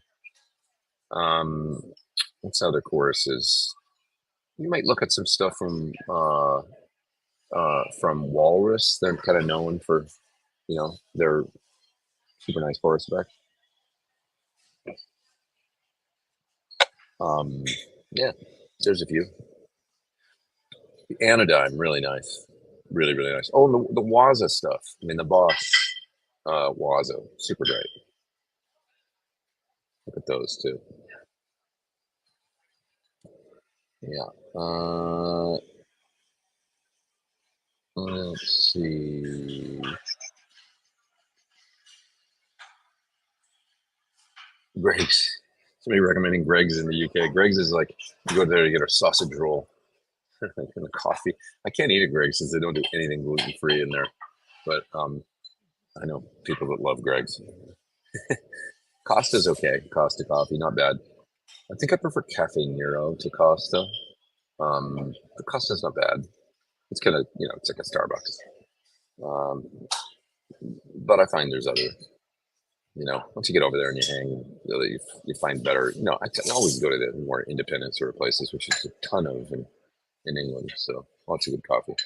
What's other choruses? You might look at some stuff from Walrus. They're kind of known for, you know, their super nice chorus effect. Yeah, there's a few. The Anodyne, really nice. Really, really nice. Oh, and the Waza stuff. I mean, the Boss Waza, super great. Look at those too. Yeah. Let's see. Greg's. Somebody recommending Greg's in the UK. Greg's is like, you go there to get a sausage roll and a coffee. I can't eat at Greg's since they don't do anything gluten free in there. But I know people that love Greg's. Costa's okay. Costa coffee, not bad. I think I prefer Cafe Nero to Costa. The Costa's not bad. It's kind of, you know, it's like a Starbucks. But I find there's other, you know, once you get over there and you hang, you find better. You know, I always go to the more independent sort of places, which is a ton of in England. So lots of good coffee.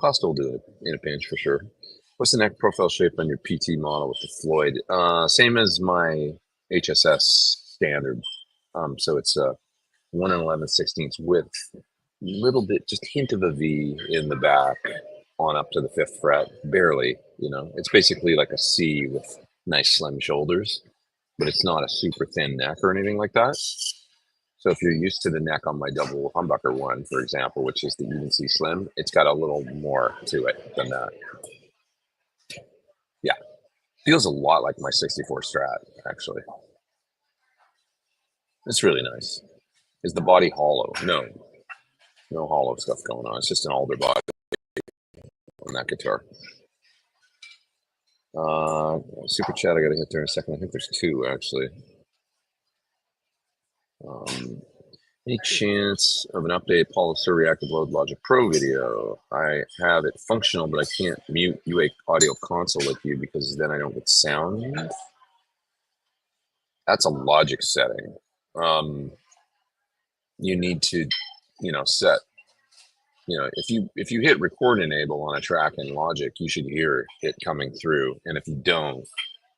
Costa will do it in a pinch for sure. What's the neck profile shape on your PT model with the Floyd? Same as my HSS standard. So it's a 1 11/16 width, little bit, just hint of a V in the back on up to the 5th fret, barely. You know, it's basically like a C with nice slim shoulders, but it's not a super thin neck or anything like that. So if you're used to the neck on my double humbucker one, for example, which is the even C slim, it's got a little more to it than that. Yeah, feels a lot like my 64 Strat, actually. It's really nice. Is the body hollow? No hollow stuff going on. It's just an older body on that guitar. Super chat, I gotta hit there in a second. I think there's 2 actually. Any chance of an update Apollo Sir Reactive Load Logic Pro video? I have it functional, but I can't mute UA audio console with you because then I don't get sound. That's a Logic setting. You need to, you know, set, you know, if you hit record enable on a track in Logic, you should hear it coming through. And if you don't,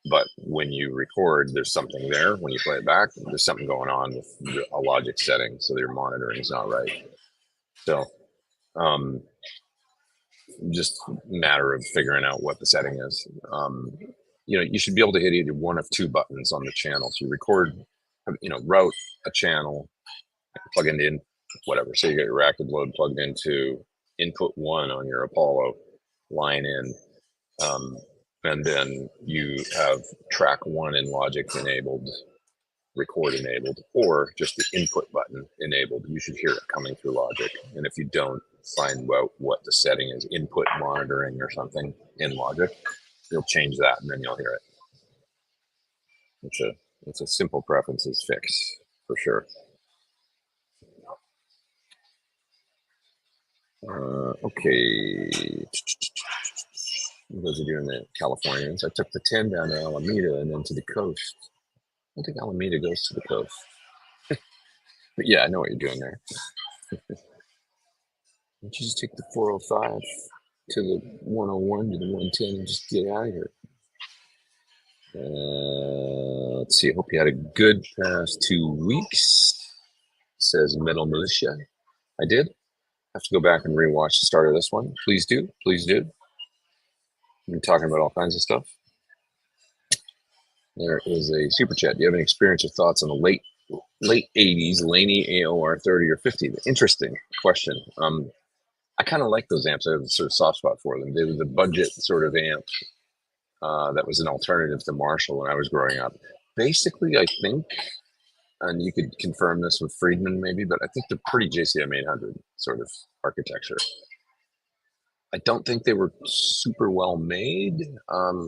but when you record, there's something there. When you play it back, there's something going on with a Logic setting, so your monitoring is not right. So, just a matter of figuring out what the setting is. You know, you should be able to hit either one of 2 buttons on the channel. So you record, you know, route a channel, plug it in, whatever. So you got your reactive load plugged into input 1 on your Apollo, line in. And then you have track 1 in Logic enabled, record enabled, or just the input button enabled. You should hear it coming through Logic. And if you don't, find out what the setting is, input monitoring or something in Logic, you'll change that and then you'll hear it. It's a simple preferences fix for sure. Okay. Those are doing the Californians. I took the 10 down to Alameda and then to the coast. I think Alameda goes to the Cove. But yeah, I know what you're doing there. Why don't you just take the 405 to the 101 to the 110 and just get out of here? Let's see. I hope you had a good past 2 weeks, says Metal Militia. I did. Have to go back and rewatch the start of this one. Please do. Please do. We've been talking about all kinds of stuff. There is a super chat. Do you have any experience or thoughts on the late 80s Laney AOR 30 or 50? Interesting question. I kind of like those amps. I have a sort of soft spot for them. They were the budget sort of amp that was an alternative to Marshall when I was growing up. Basically, I think, and you could confirm this with Friedman maybe, but I think they're pretty JCM 800 sort of architecture. I don't think they were super well made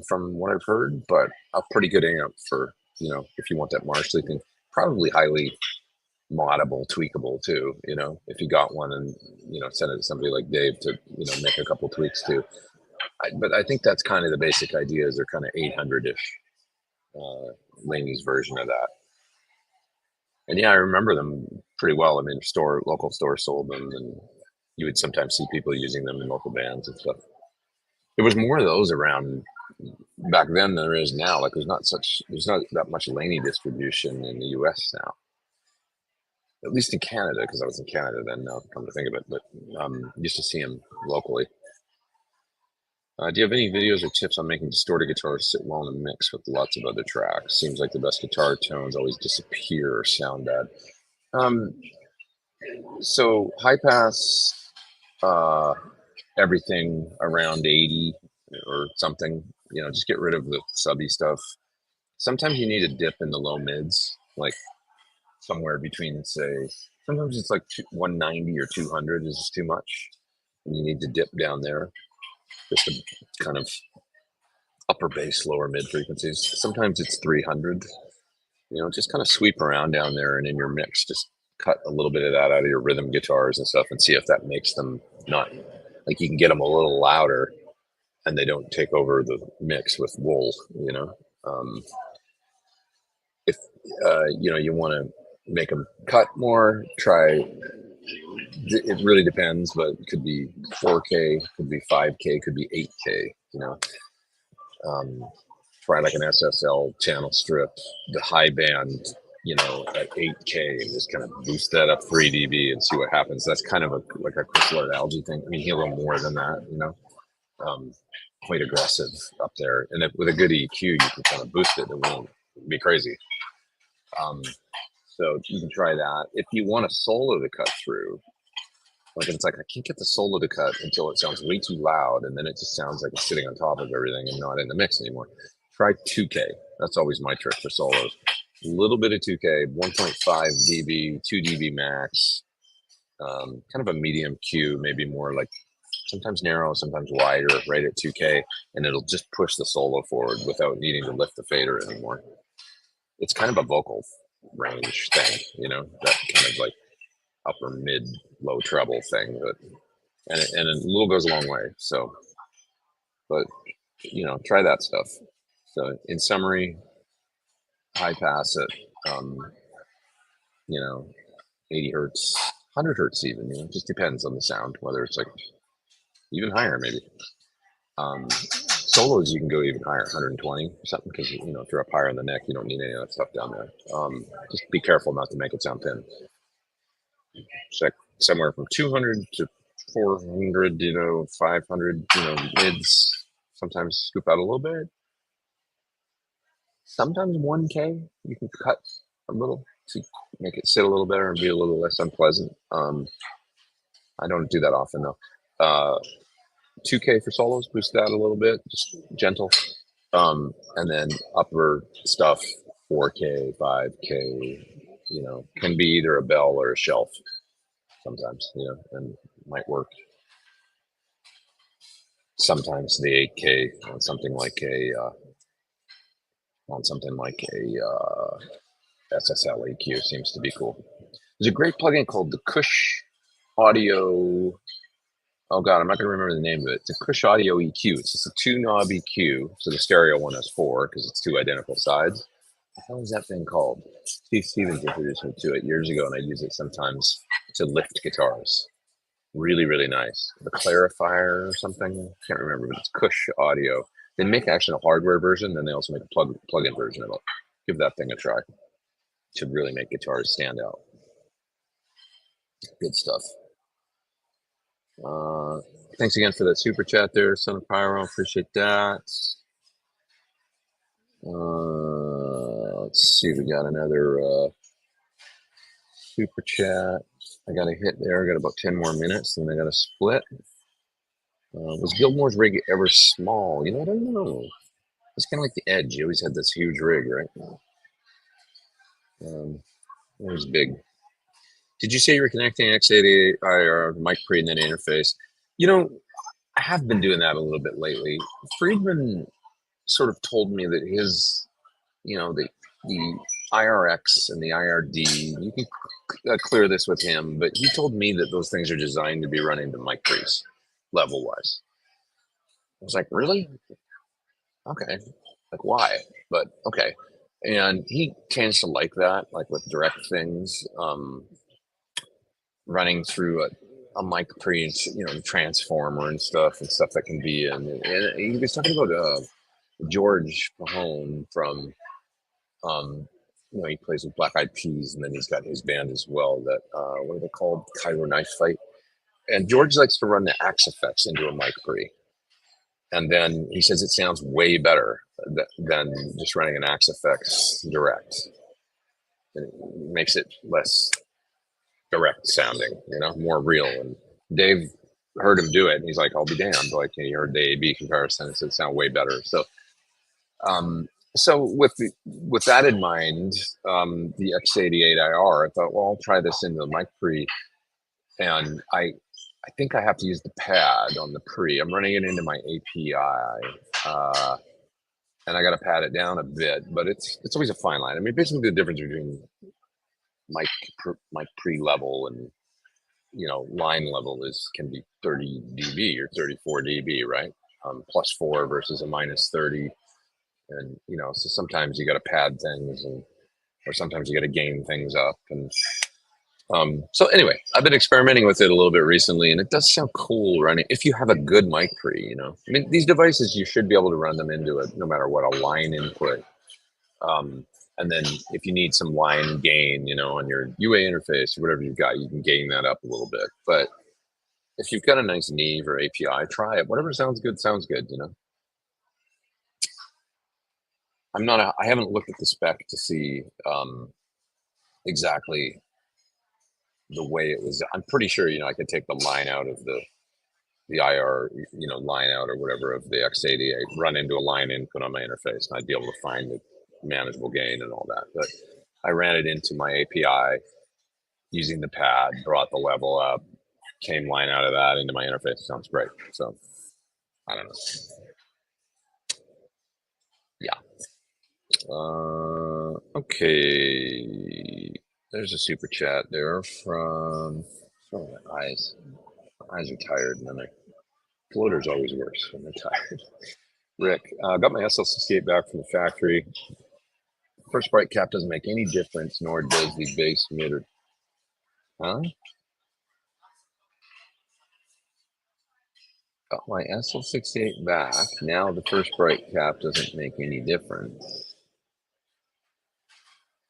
from what I've heard, but a pretty good amp for, if you want that Marshall thing. Probably highly moddable, tweakable too, if you got one and, send it to somebody like Dave to, make a couple tweaks too. But I think that's kind of the basic idea is they're kind of 800-ish, Laney's version of that. And yeah, I remember them pretty well. I mean, local stores sold them, and you would sometimes see people using them in local bands and stuff. There was more of those around back then than there is now. Like there's not that much Laney distribution in the US now. At least in Canada, because I was in Canada then, now come to think of it, but used to see them locally. Do you have any videos or tips on making distorted guitars sit well in a mix with lots of other tracks? Seems like the best guitar tones always disappear or sound bad. So high pass, everything around 80 or something, just get rid of the subby stuff. Sometimes you need a dip in the low mids, like somewhere between, say, sometimes it's like 190 or 200 is too much. And you need to dip down there just to kind of upper bass, lower mid frequencies. Sometimes it's 300, just kind of sweep around down there, and in your mix, just cut a little bit of that out of your rhythm guitars and stuff and see if that makes them not, like you can get them a little louder and they don't take over the mix with wool, if, you want to make them cut more, try, it really depends, but it could be 4K, could be 5K, could be 8K, try like an SSL channel strip, the high band, at 8K, and just kind of boost that up 3 dB and see what happens. That's kind of like a crystalline algae thing. I mean, he'll go more than that, quite aggressive up there. And with a good EQ, you can kind of boost it. It won't be crazy. So you can try that. If you want a solo to cut through, like it's like I can't get the solo to cut until it sounds way too loud, and then it just sounds like it's sitting on top of everything and not in the mix anymore. Try 2K. That's always my trick for solos. A little bit of 2K, 1.5 dB, 2 dB max, kind of a medium Q, maybe more like sometimes narrow, sometimes wider, right at 2K, and it'll just push the solo forward without needing to lift the fader anymore. It's kind of a vocal range thing, that kind of like upper mid low treble thing, but and a little goes a long way. So, but try that stuff. So in summary, high pass at 80 hertz, 100 hertz even, it just depends on the sound, whether it's like even higher maybe. Solos you can go even higher, 120 or something, because if you're up higher in the neck, you don't need any of that stuff down there. Just be careful not to make it sound thin. Check somewhere from 200 to 400, 500, mids. Sometimes scoop out a little bit. Sometimes 1K you can cut a little to make it sit a little better and be a little less unpleasant. I don't do that often though. 2K for solos, boost that a little bit, just gentle. And then upper stuff, 4K, 5K, can be either a bell or a shelf sometimes, and might work. Sometimes the 8K on something like a SSL EQ seems to be cool. There's a great plugin called the Cush Audio. Oh God, I'm not gonna remember the name of it. It's a Cush Audio EQ. It's just a 2-knob EQ. So the stereo one has 4 because it's 2 identical sides. How is that thing called? Steve Stevens introduced me to it years ago, and I use it sometimes to lift guitars. Really, really nice. The Clarifier or something. Can't remember, but it's Cush Audio. They make actually a hardware version, then they also make a plug-in version of it. Give that thing a try. Should really make guitars stand out. Good stuff. Thanks again for that super chat there, Son of Pyro. Appreciate that. Let's see. We got another super chat. I got a hit there. I got about 10 more minutes, and I got a split. Was Gilmour's rig ever small? You know, I don't know. It's kind of like the Edge. He always had this huge rig, right? It was big. Did you say you were connecting X88-IR mic pre and then interface? You know, I have been doing that a little bit lately. Friedman sort of told me that his, you know, the IRX and the IRD, you can clear this with him, but he told me that those things are designed to be running the mic pre's level wise. I was like, really? Okay. Like, why? But okay. And he tends to like that, like with direct things, running through a mic pre, you know, transformer and stuff that can be in. And he was talking about George Pahone from, you know, he plays with Black Eyed Peas, and then he's got his band as well. That what are they called? Cairo Knife Fight. And George likes to run the Axe effects into a mic pre, and then he says it sounds way better than just running an Axe effects direct. It makes it less direct sounding, you know, more real. And Dave heard him do it, and he's like, "I'll be damned!" Like, you heard the A/B comparison, it said sound way better. So, so with that in mind, the X88-IR, I thought, well, I'll try this into the mic pre, and I think I have to use the pad on the pre. I'm running it into my API, and I got to pad it down a bit, but it's always a fine line. I mean, basically the difference between mic pre level and, you know, line level can be 30 dB or 34 dB, right? +4 versus a -30, and you know, so sometimes you got to pad things, or sometimes you got to gain things up, and so anyway, I've been experimenting with it a little bit recently, and it does sound cool running if you have a good mic pre. You know, I mean, these devices, you should be able to run them into it no matter what, a line input. And then if you need some line gain, you know, on your UA interface or whatever you've got, you can gain that up a little bit. But if you've got a nice Neve or API, try it. Whatever sounds good, you know. I haven't looked at the spec to see exactly the way it was. I'm pretty sure, you know, I could take the line out of the IR, you know, line out or whatever of the X88, run into a line input on my interface, and I'd be able to find the manageable gain and all that. But I ran it into my API using the pad, brought the level up, came line out of that into my interface. Sounds great. So I don't know. Yeah. Okay. There's a super chat there from, oh, my eyes. My eyes are tired, and then my floater's always worse when they're tired. Rick, got my SL68 back from the factory. First bright cap doesn't make any difference, nor does the bass emitter. Huh? Got my SL68 back. Now the first bright cap doesn't make any difference.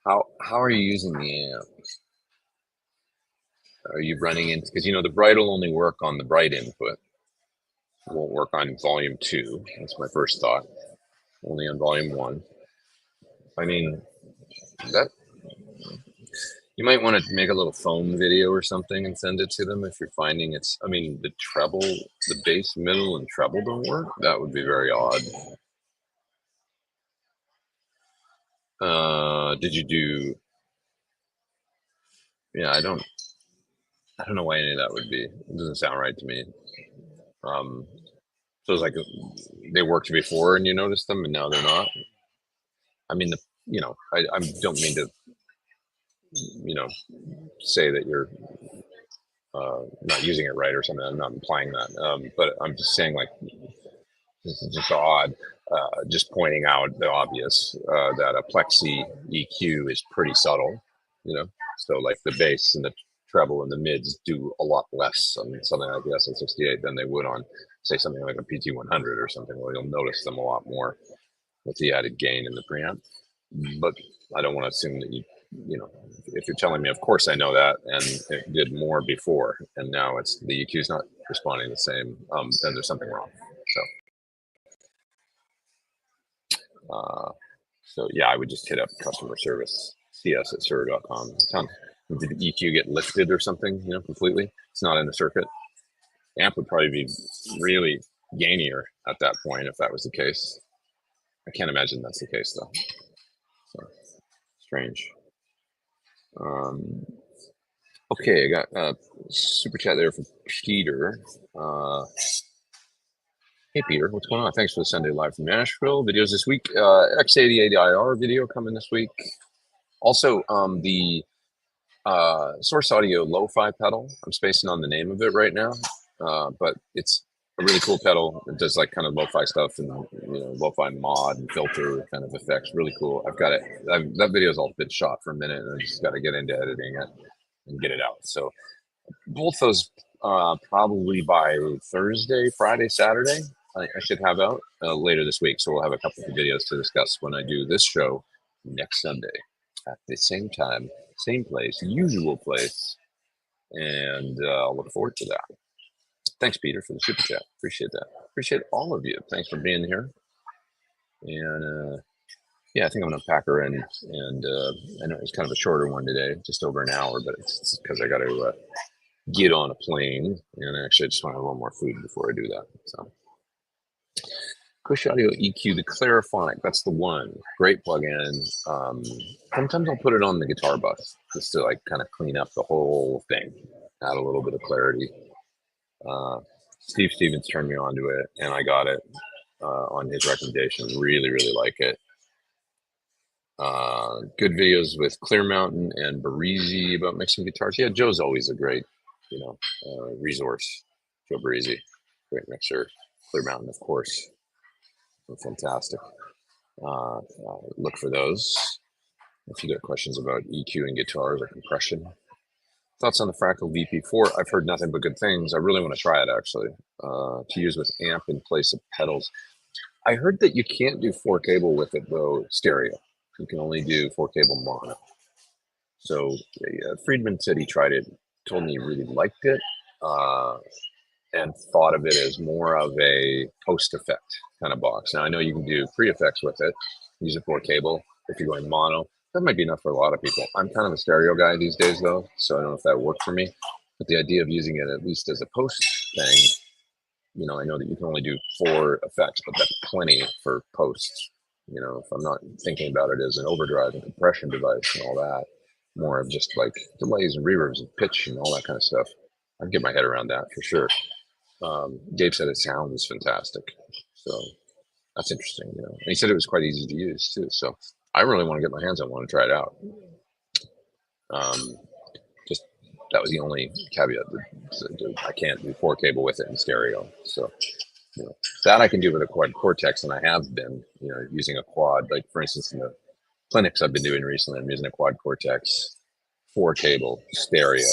How are you using the amp? Are you running into, because, you know, the bright will only work on the bright input. It won't work on volume 2. That's my first thought. Only on volume 1. I mean, that you might want to make a little foam video or something and send it to them if you're finding it's, I mean, the treble, the bass, middle, and treble don't work. That would be very odd. Did you do, yeah, I don't know why any of that would be. It doesn't sound right to me. So it's like they worked before and you noticed them and now they're not. I mean, you know, I don't mean to, you know, say that you're not using it right or something. I'm not implying that. But I'm just saying, like, this is just odd. just pointing out the obvious, that a plexi EQ is pretty subtle, you know. So like the bass and the treble and the mids do a lot less on something like the SM68 than they would on, say, something like a PT100 or something, where you'll notice them a lot more with the added gain in the preamp. But I don't want to assume that you know, if you're telling me, of course I know that, and it did more before, and now it's the EQ is not responding the same, then there's something wrong. So yeah, I would just hit up customer service, cs@sur.com. Did the EQ get lifted or something, you know, completely? It's not in the circuit. Amp would probably be really gainier at that point if that was the case. I can't imagine that's the case though. So strange. Okay, I got a super chat there from Peter. Hey Peter, what's going on? Thanks for the Sunday live from Nashville videos this week. X88-IR video coming this week. Also, the Source Audio Lo-Fi pedal. I'm spacing on the name of it right now, but it's a really cool pedal. It does like kind of lo-fi stuff and, you know, lo-fi mod and filter kind of effects. Really cool. I've got it. That video's all been shot for a minute, and I just got to get into editing it and get it out. So both those probably by Thursday, Friday, Saturday, I should have out later this week. So we'll have a couple of videos to discuss when I do this show next Sunday at the same time, same place, usual place. And I'll look forward to that. Thanks, Peter, for the super chat. Appreciate that. Appreciate all of you. Thanks for being here. And yeah, I think I'm going to pack her in. And I know it's kind of a shorter one today, just over an hour, but it's because I got to get on a plane. And actually, I just want to have a little more food before I do that. So, Cush Audio EQ, the Clariphonic, that's the one. Great plug-in. Sometimes I'll put it on the guitar bus just to like kind of clean up the whole thing, add a little bit of clarity. Steve Stevens turned me on to it, and I got it on his recommendation. Really, really like it. Good videos with Clear Mountain and Barisi about mixing guitars. Yeah, Joe's always a great, you know, resource. Joe Barisi, great mixer. Clear Mountain, of course, fantastic. Look for those. If you got questions about EQ and guitars or compression. Thoughts on the Fractal VP4? I've heard nothing but good things. I really want to try it actually, to use with amp in place of pedals. I heard that you can't do 4-cable with it though, stereo. You can only do 4-cable mono. So Friedman said he tried it, told me he really liked it, and thought of it as more of a post effect kind of box. Now I know you can do pre-effects with it, use a 4-cable if you're going mono. That might be enough for a lot of people. I'm kind of a stereo guy these days though, so I don't know if that worked for me. But the idea of using it at least as a post thing, you know, I know that you can only do 4 effects, but that's plenty for posts. You know, if I'm not thinking about it as an overdrive and compression device and all that, more of just like delays and reverbs and pitch and all that kind of stuff, I'd get my head around that for sure. Dave said it sounds fantastic, so that's interesting. You know, and he said it was quite easy to use too. So I really want to get my hands on one and try it out. Just that was the only caveat. I can't do 4-cable with it in stereo. So, you know, that I can do with a quad Cortex, and I have been, you know, using a quad. Like for instance, in the clinics I've been doing recently, I'm using a quad Cortex 4-cable stereo,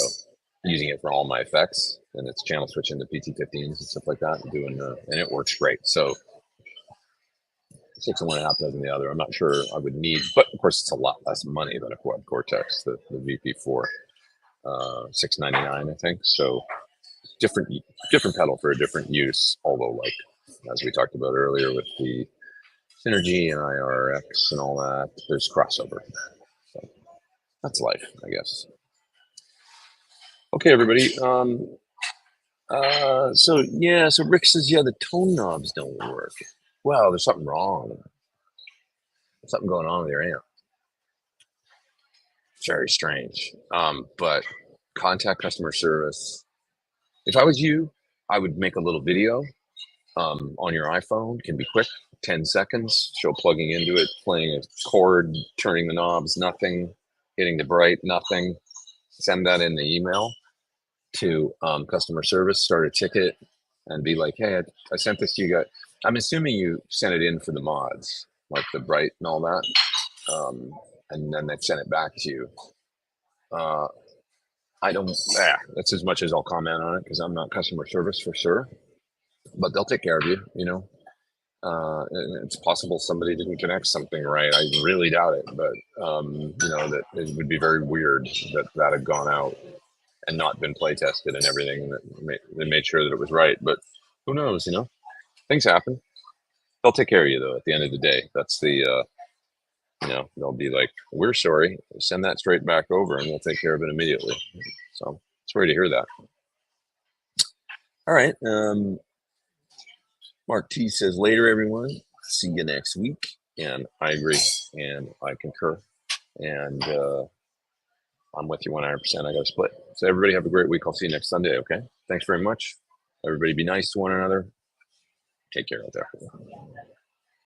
using it for all my effects, and it's channel switching to PT15s and stuff like that, and doing and it works great. So 6 and 1.5 dozen the other. I'm not sure I would need, but of course it's a lot less money than a quad Cortex, the VP4, $699 I think. So different pedal for a different use. Although, like as we talked about earlier with the Synergy and IRX and all that, there's crossover. So that's life, I guess. Okay, everybody. So Rick says, yeah, the tone knobs don't work. Well, there's something wrong. There's something going on with your amp. Very strange. But contact customer service. If I was you, I would make a little video on your iPhone. It can be quick, 10 seconds. Show plugging into it, playing a chord, turning the knobs, nothing, hitting the bright, nothing. Send that in the email to customer service, start a ticket, and be like, hey, I sent this to you guys. I'm assuming you sent it in for the mods, like the bright and all that, and then they sent it back to you. I don't. That's as much as I'll comment on it because I'm not customer service for sure. But they'll take care of you. You know, and it's possible somebody didn't connect something right. I really doubt it, but you know that it would be very weird that that had gone out and not been play tested and everything. That they made sure that it was right. But who knows? You know, things happen. They'll take care of you though. At the end of the day, that's the you know, they'll be like, "We're sorry. Send that straight back over, and we'll take care of it immediately." So sorry to hear that. All right. Mark T says, "Later, everyone. See you next week." And I agree, and I concur, and I'm with you 100%. I got to split. So everybody have a great week. I'll see you next Sunday. Okay. Thanks very much. Everybody be nice to one another. Take care out there.